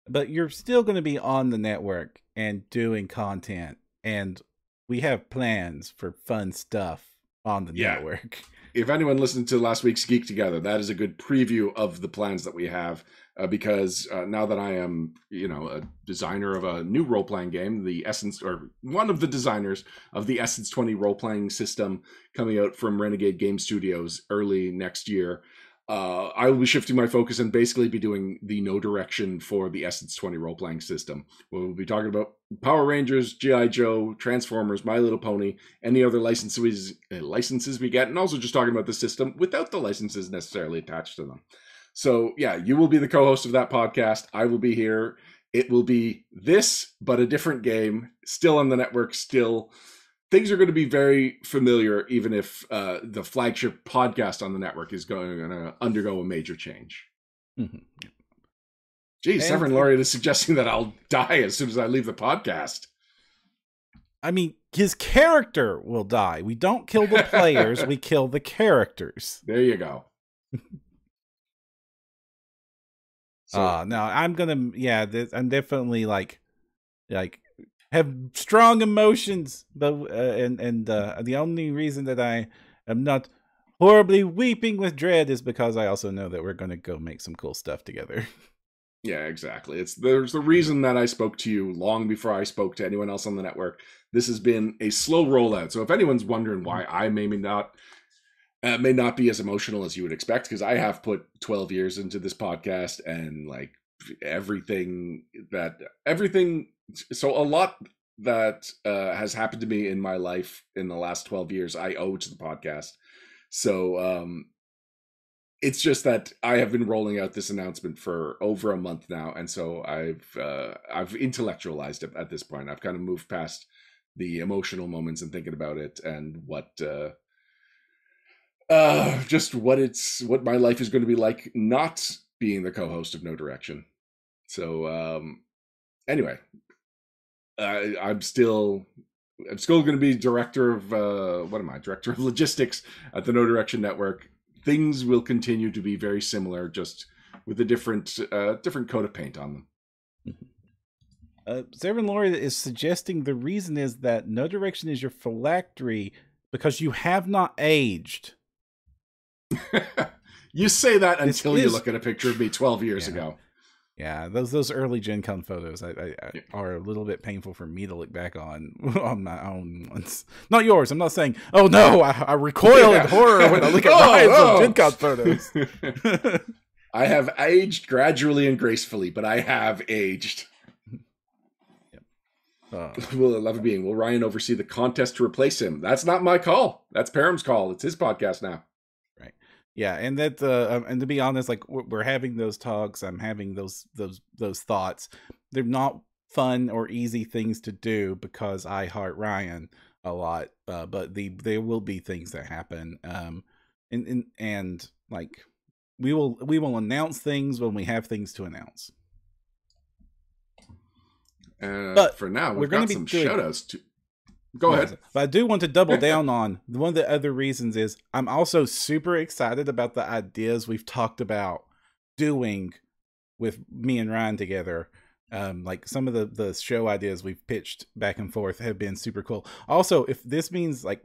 But you're still going to be on the network and doing content, and we have plans for fun stuff on the network. If anyone listened to last week's Geek Together, that is a good preview of the plans that we have, because now that I am, a designer of a new role-playing game, the Essence, or one of the designers of the Essence 20 role-playing system coming out from Renegade Game Studios early next year, I will be shifting my focus and basically be doing the No Direction for the Essence 20 role-playing system. We'll be talking about Power Rangers, G.I. Joe, Transformers, My Little Pony, any other licenses we get, and also just talking about the system without the licenses necessarily attached to them. So, yeah, you will be the co-host of that podcast. I will be here. It will be this, but a different game, still on the network, still... Things are going to be very familiar, even if the flagship podcast on the network is going to undergo a major change. Mm-hmm. Geez, Severin Laureate is suggesting that I'll die as soon as I leave the podcast. I mean, his character will die. We don't kill the players, we kill the characters. There you go. No, I'm definitely like have strong emotions, but the only reason that I am not horribly weeping with dread is because I also know that we're going to go make some cool stuff together. Yeah, exactly. There's the reason that I spoke to you long before I spoke to anyone else on the network. This has been a slow rollout. So if anyone's wondering why I may not be as emotional as you would expect, because I have put 12 years into this podcast and like everything. So a lot that has happened to me in my life in the last 12 years, I owe to the podcast. So it's just that I have been rolling out this announcement for over a month now. And so I've intellectualized it at this point. I've kind of moved past the emotional moments and thinking about it and what my life is going to be like not being the co-host of No Direction. So anyway, I'm still going to be director of director of logistics at the No Direction Network. Things will continue to be very similar, just with a different coat of paint on them. Severin Laureate is suggesting the reason is that No Direction is your phylactery because you have not aged. You say that until you look at a picture of me 12 years ago. Yeah, those early Gen Con photos are a little bit painful for me to look back on my own ones. Not yours. I'm not saying, oh no, I recoil in horror when I look at my Gen Con photos. I have aged gradually and gracefully, but I have aged. Yep. Will 11 being, will Ryan oversee the contest to replace him? That's not my call. That's Param's call. It's his podcast now. Right. Yeah, and that and to be honest, like we're having those talks. I'm having those thoughts. They're not fun or easy things to do because I heart Ryan a lot. But there will be things that happen. And like we will announce things when we have things to announce. But for now, we're going to be some shoutouts to. Go ahead. But I do want to double down on one of the other reasons is I'm also super excited about the ideas we've talked about doing with me and Ryan together. Like some of the show ideas we've pitched back and forth have been super cool. Also, if this means like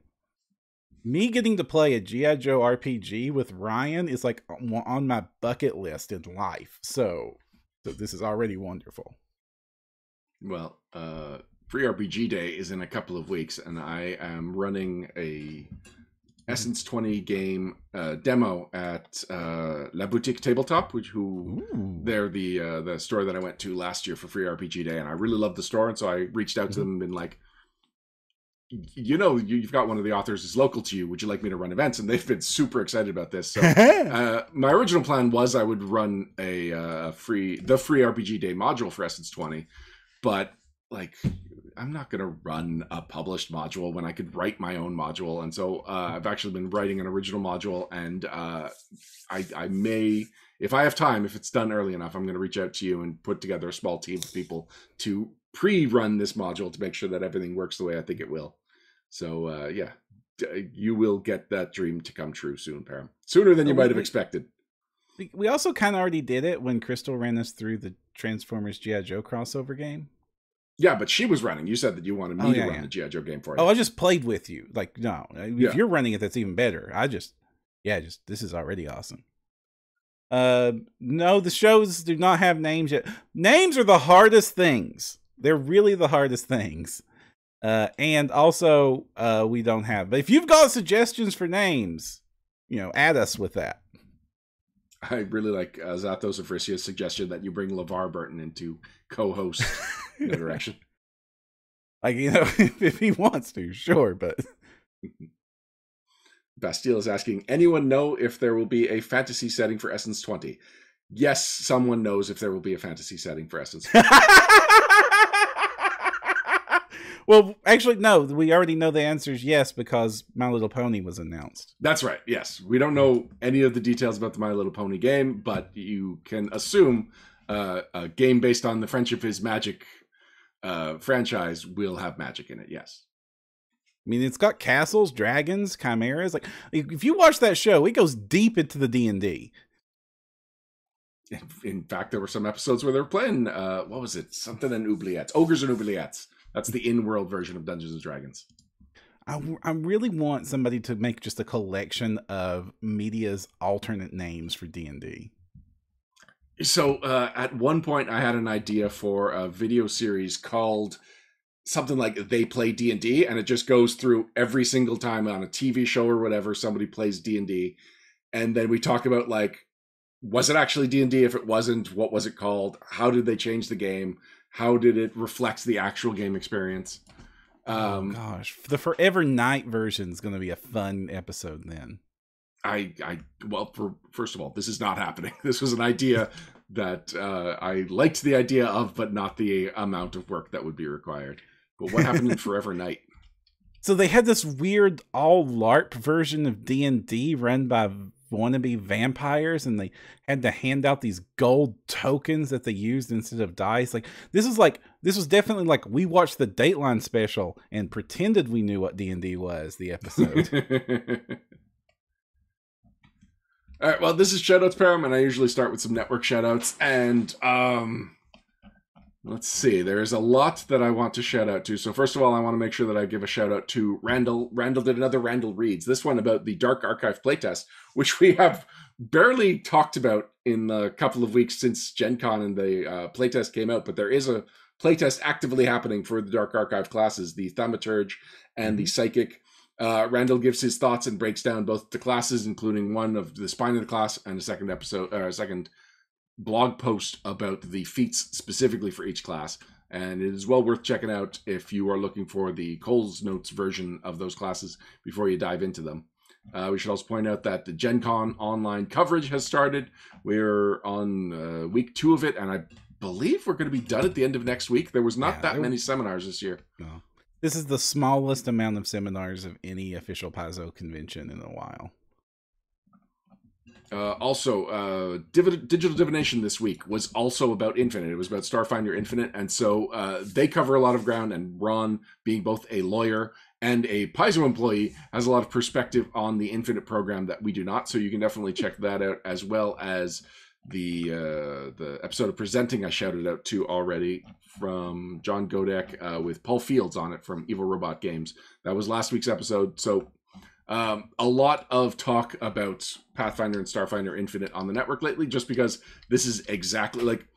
me getting to play a G.I. Joe RPG with Ryan is like on my bucket list in life. So this is already wonderful. Well, Free RPG Day is in a couple of weeks, and I am running a Essence 20 game demo at La Boutique Tabletop, they're the store that I went to last year for Free RPG Day, and I really loved the store, and so I reached out to them and been like, you know, you've got one of the authors is local to you. Would you like me to run events? And they've been super excited about this. So my original plan was I would run the free RPG Day module for Essence 20. But like, I'm not going to run a published module when I could write my own module. And so I've actually been writing an original module, and I may, if I have time, if it's done early enough, I'm going to reach out to you and put together a small team of people to pre-run this module to make sure that everything works the way I think it will. So yeah, you will get that dream to come true soon, Param. Sooner than you might have expected. We also kind of already did it when Crystal ran us through the Transformers G.I. Joe crossover game. Yeah, but she was running. You said that you wanted me to run the G.I. Joe game for you. Oh, I just played with you. Like, no. If you're running it, that's even better. This is already awesome. No, the shows do not have names yet. Names are the hardest things. They're really the hardest things. And also, we don't have. But if you've got suggestions for names, add us with that. I really like Zathos and Frisia's suggestion that you bring LeVar Burton into co-host in the direction. Like, if he wants to, sure, but... Bastille is asking, anyone know if there will be a fantasy setting for Essence 20? Yes, someone knows if there will be a fantasy setting for Essence 20. Well, actually, no. We already know the answer is yes because My Little Pony was announced. That's right, yes. We don't know any of the details about the My Little Pony game, but you can assume a game based on the Friendship is Magic franchise will have magic in it, yes. I mean, it's got castles, dragons, chimeras. Like, if you watch that show, it goes deep into the D&D. In fact, there were some episodes where they were playing, what was it? Something in Oubliettes. Ogres and Oubliettes. That's the in-world version of Dungeons & Dragons. I really want somebody to make just a collection of media's alternate names for D&D. So at one point, I had an idea for a video series called something like They Play D&D, and it just goes through every single time on a TV show or whatever somebody plays D&D. And then we talk about, like, was it actually D&D? If it wasn't, what was it called? How did they change the game? How did it reflect the actual game experience? Oh gosh, the Forever Night version is going to be a fun episode then. First of all, this is not happening. This was an idea that I liked the idea of, but not the amount of work that would be required. But what happened in Forever Night? So they had this weird all LARP version of D&D run by wannabe vampires, and they had to hand out these gold tokens that they used instead of dice. Like, this was definitely like we watched the Dateline special and pretended we knew what D&D was, the episode. All right, well, this is Shoutouts, Param, and I usually start with some network shoutouts, and let's see, there's a lot that I want to shout out to. So first of all, I want to make sure that I give a shout out to Randall. Randall did another Randall Reads, this one about the Dark Archive playtest, which we have barely talked about in the couple of weeks since Gen Con and the playtest came out, but there is a playtest actively happening for the Dark Archive classes, the Thaumaturge and the Psychic. Randall gives his thoughts and breaks down both the classes, including one of the spine of the class and a second blog post about the feats specifically for each class. And it is well worth checking out if you are looking for the Cole's Notes version of those classes before you dive into them. We should also point out that the Gen Con online coverage has started. We're on week 2 of it, and I believe we're going to be done at the end of next week. There was not that many seminars this year. No. This is the smallest amount of seminars of any official Paizo convention in a while. Also, Digital Divination this week was also about Infinite. It was about Starfinder Infinite, and so they cover a lot of ground, and Ron, being both a lawyer and a Paizo employee, has a lot of perspective on the Infinite program that we do not, so you can definitely check that out, as well as the episode of Presenting I shouted out to already from John Godek with Paul Fields on it from Evil Robot Games. That was last week's episode, so a lot of talk about Pathfinder and Starfinder Infinite on the network lately, just because this is exactly like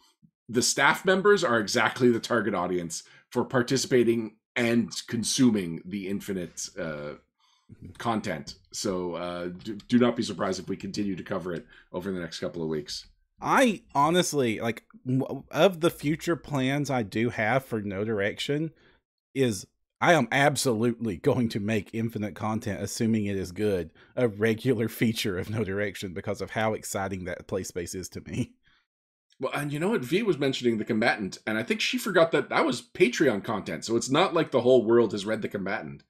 the staff members are exactly the target audience for participating and consuming the Infinite content. So do not be surprised if we continue to cover it over the next couple of weeks. I honestly, like, of the future plans I do have for No Direction is I am absolutely going to make Infinite content, assuming it is good, a regular feature of No Direction because of how exciting that play space is to me. Well, and you know what? V was mentioning the Combatant, and I think she forgot that that was Patreon content, so it's not like the whole world has read the Combatant.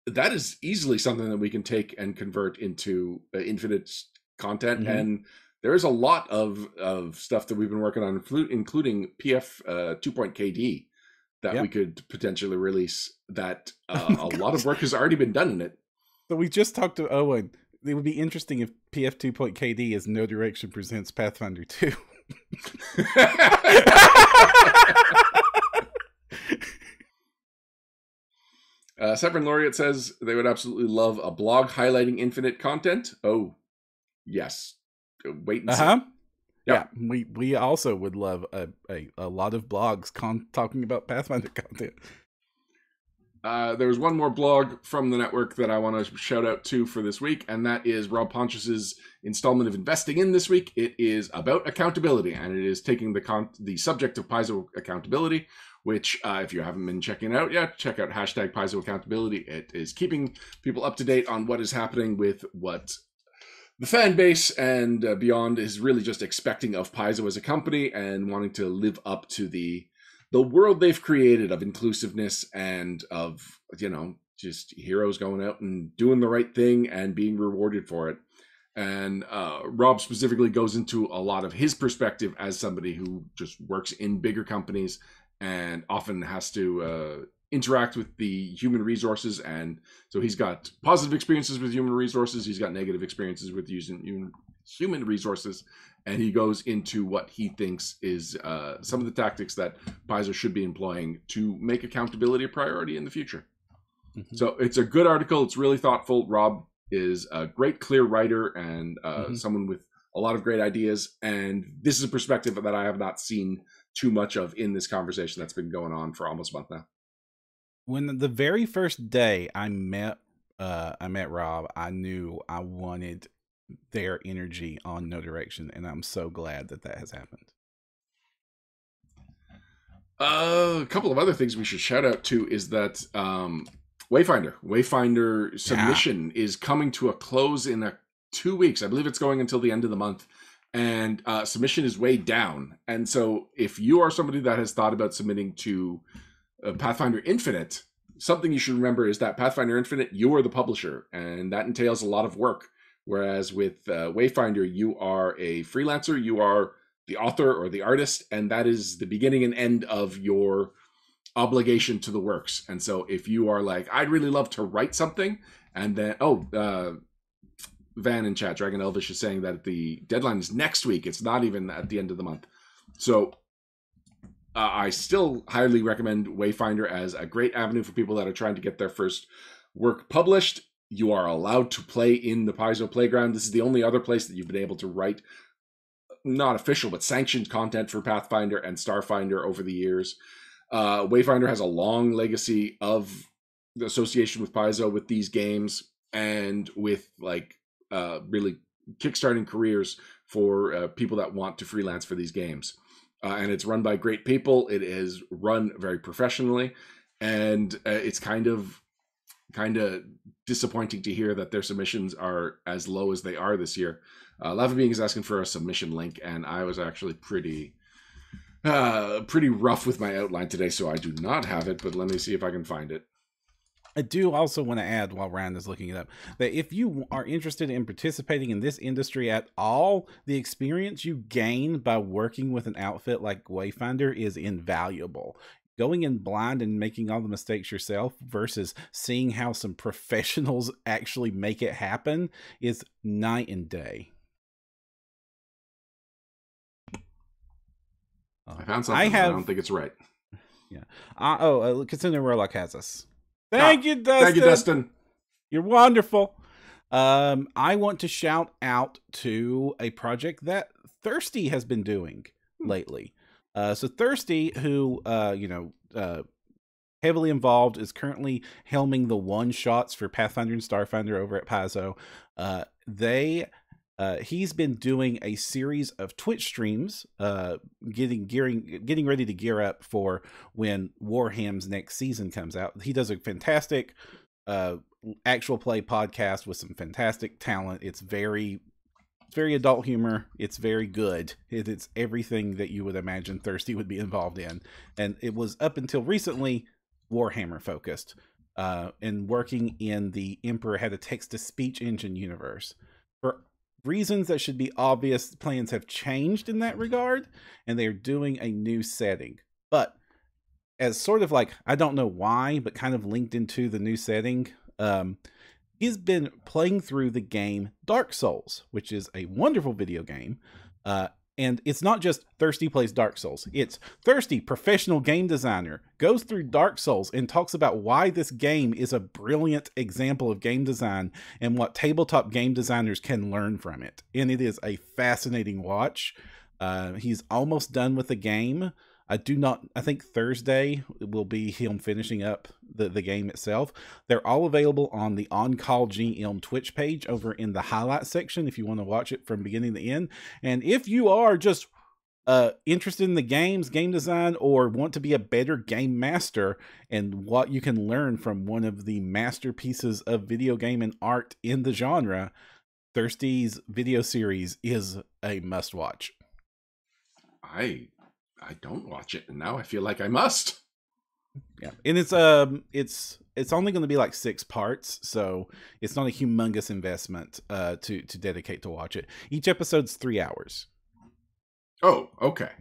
That is easily something that we can take and convert into Infinite content, and there is a lot of stuff that we've been working on, including PF 2.KD, that we could potentially release, that a lot of work has already been done in it. So we just talked to Owen. It would be interesting if PF 2.KD is No Direction presents Pathfinder 2. Severin Laureate says they would absolutely love a blog highlighting Infinite content. Oh, yes. Wait and see. Yeah, we also would love a lot of blogs talking about Pathfinder content. There's one more blog from the network that I want to shout out to for this week, and that is Rob Pontius's installment of Investing In this week. It is about accountability, and it is taking the subject of Paizo accountability, which if you haven't been checking it out yet, check out hashtag Paizo accountability. It is keeping people up to date on what is happening with what the fan base and beyond is really just expecting of Paizo as a company, and wanting to live up to the world they've created of inclusiveness and of, you know, just heroes going out and doing the right thing and being rewarded for it. And Rob specifically goes into a lot of his perspective as somebody who just works in bigger companies and often has to interact with the human resources. And so he's got positive experiences with human resources. He's got negative experiences with using human resources. And he goes into what he thinks is some of the tactics that Paizo should be employing to make accountability a priority in the future. So it's a good article. It's really thoughtful. Rob is a great, clear writer and someone with a lot of great ideas. And this is a perspective that I have not seen too much of in this conversation that's been going on for almost a month now. When the very first day I met Rob, I knew I wanted their energy on No Direction, and I'm so glad that has happened. A couple of other things we should shout out to is that Wayfinder submission is coming to a close in 2 weeks. I believe it's going until the end of the month, and submission is way down. And so if you are somebody that has thought about submitting to Pathfinder Infinite, something you should remember is that Pathfinder Infinite, you are the publisher, and that entails a lot of work. Whereas with Wayfinder, you are a freelancer, you are the author or the artist, and that is the beginning and end of your obligation to the works. And so if you are like, I'd really love to write something, and then, Van in chat, Dragon Elvish is saying that the deadline is next week. It's not even at the end of the month. So I still highly recommend Wayfinder as a great avenue for people that are trying to get their first work published. You are allowed to play in the Paizo Playground. This is the only other place that you've been able to write, not official, but sanctioned content for Pathfinder and Starfinder over the years. Wayfinder has a long legacy of the association with Paizo with these games, and with really kickstarting careers for people that want to freelance for these games. and it's run by great people. It is run very professionally, and it's kind of disappointing to hear that their submissions are as low as they are this year. Lava Being is asking for a submission link, and I was actually pretty rough with my outline today, so I do not have it, but let me see if I can find it. I do also want to add, while Ryan is looking it up, that if you are interested in participating in this industry at all, the experience you gain by working with an outfit like Wayfinder is invaluable. Going in blind and making all the mistakes yourself versus seeing how some professionals actually make it happen is night and day. I found something. I don't think it's right. Yeah. Casino Warlock has us. Thank you, Dustin. Thank you, Dustin. You're wonderful. I want to shout out to a project that Thirsty has been doing lately. So Thirsty, who heavily involved, is currently helming the one-shots for Pathfinder and Starfinder over at Paizo. He's been doing a series of Twitch streams, getting ready to gear up for when Warham's next season comes out. He does a fantastic actual play podcast with some fantastic talent. It's very adult humor. It's very good. It's everything that you would imagine Thirsty would be involved in. And it was up until recently Warhammer focused, and working in the Emperor Had a Text-to-Speech Engine universe. For reasons that should be obvious, plans have changed in that regard, and they're doing a new setting. But as sort of like, I don't know why, but kind of linked into the new setting, he's been playing through the game Dark Souls, which is a wonderful video game. And it's not just Thirsty plays Dark Souls. It's Thirsty, professional game designer, goes through Dark Souls and talks about why this game is a brilliant example of game design and what tabletop game designers can learn from it. And it is a fascinating watch. He's almost done with the game. I think Thursday will be him finishing up the game itself. They're all available on the On-Call GM Twitch page over in the highlight section if you want to watch it from beginning to end. And if you are just interested in the game design, or want to be a better game master and what you can learn from one of the masterpieces of video game and art in the genre, Thirsty's video series is a must watch. I don't watch it, and now I feel like I must. Yeah, and it's only going to be like 6 parts, so it's not a humongous investment to dedicate to watch it. Each episode's 3 hours. Oh, okay.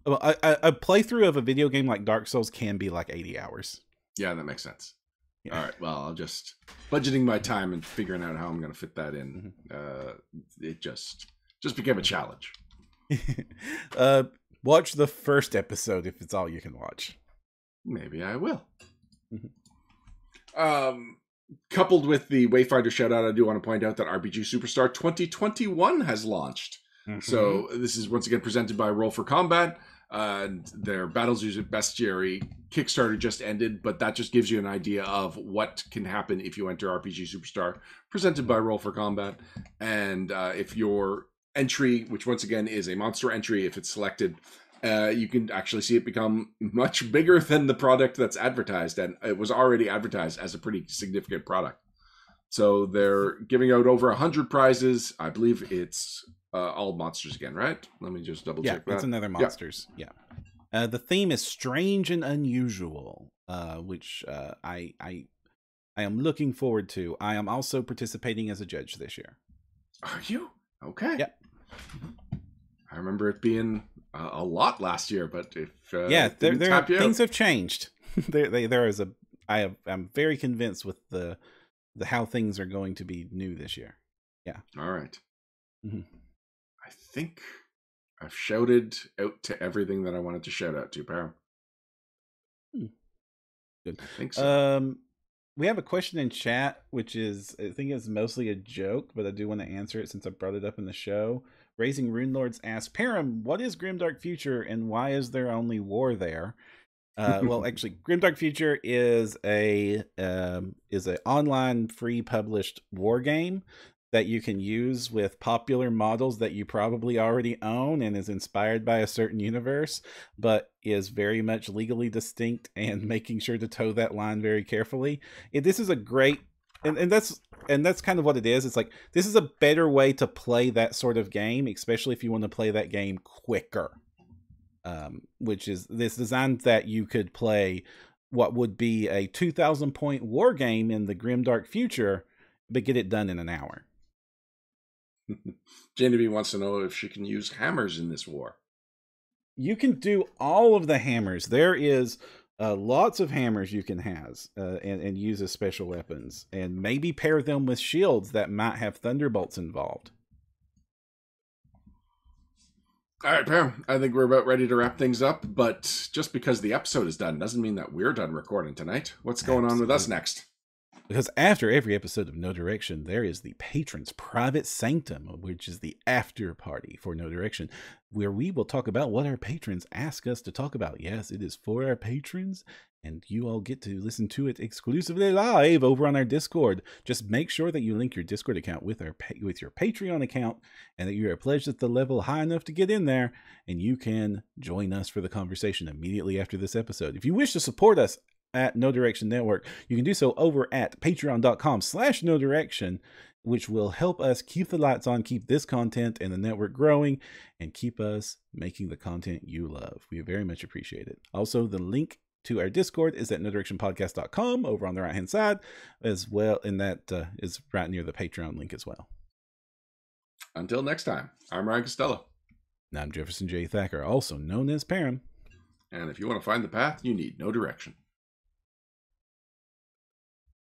Well, a playthrough of a video game like Dark Souls can be like 80 hours. Yeah, that makes sense. Yeah. All right. Well, I'll just budgeting my time and figuring out how I'm going to fit that in. It just became a challenge. Watch the first episode if it's all you can watch. Maybe I will. Coupled with the Wayfinder shoutout, I do want to point out that RPG Superstar 2021 has launched. So this is once again presented by Roll for Combat. Their Battles Use Bestiary Kickstarter just ended, but that just gives you an idea of what can happen if you enter RPG Superstar, presented by Roll for Combat. And if your entry, which once again is a monster entry, if it's selected, you can actually see it become much bigger than the product that's advertised, and it was already advertised as a pretty significant product. So they're giving out over 100 prizes. I believe it's all monsters again, right? Let me just double check that. Yeah, it's another monsters. Yeah. The theme is strange and unusual, which I am looking forward to. I am also participating as a judge this year. Are you? Okay. Yep. I remember it being a lot last year, but if things have changed. I'm very convinced with the how things are going to be new this year. Yeah. All right. I think I've shouted out to everything that I wanted to shout out to, Pam. Good. I think so. We have a question in chat, which is, I think it's mostly a joke, but I do want to answer it since I brought it up in the show. Raising Rune Lords asks, Param, what is Grimdark Future and why is there only war there? Well, actually, Grimdark Future is a online free published war game that you can use with popular models that you probably already own and is inspired by a certain universe, but is very much legally distinct and making sure to toe that line very carefully. This is a great, and that's kind of what it is. It's like, this is a better way to play that sort of game, especially if you want to play that game quicker. Which is this design that you could play what would be a 2,000 point war game in the grimdark future, but get it done in an hour. Genevieve wants to know if she can use hammers in this war. You can do all of the hammers. There is lots of hammers you can have and use as special weapons, and maybe pair them with shields that might have thunderbolts involved. All right, Pam, I think we're about ready to wrap things up, but just because the episode is done doesn't mean that we're done recording tonight. What's going on with us next? Because after every episode of No Direction, there is the Patrons' Private Sanctum, which is the after party for No Direction, where we will talk about what our patrons ask us to talk about. Yes, it is for our patrons, and you all get to listen to it exclusively live over on our Discord. Just make sure that you link your Discord account with your Patreon account, and that you are pledged at the level high enough to get in there, and you can join us for the conversation immediately after this episode. If you wish to support us at No Direction Network, you can do so over at patreon.com/No Direction, which will help us keep the lights on, keep this content and the network growing, and keep us making the content you love. We very much appreciate it. Also, the link to our Discord is at nodirectionpodcast.com over on the right hand side as well, and that is right near the Patreon link as well. Until next time, I'm Ryan Costello. And I'm Jefferson J. Thacker, also known as Param. And if you want to find the path, you need no direction.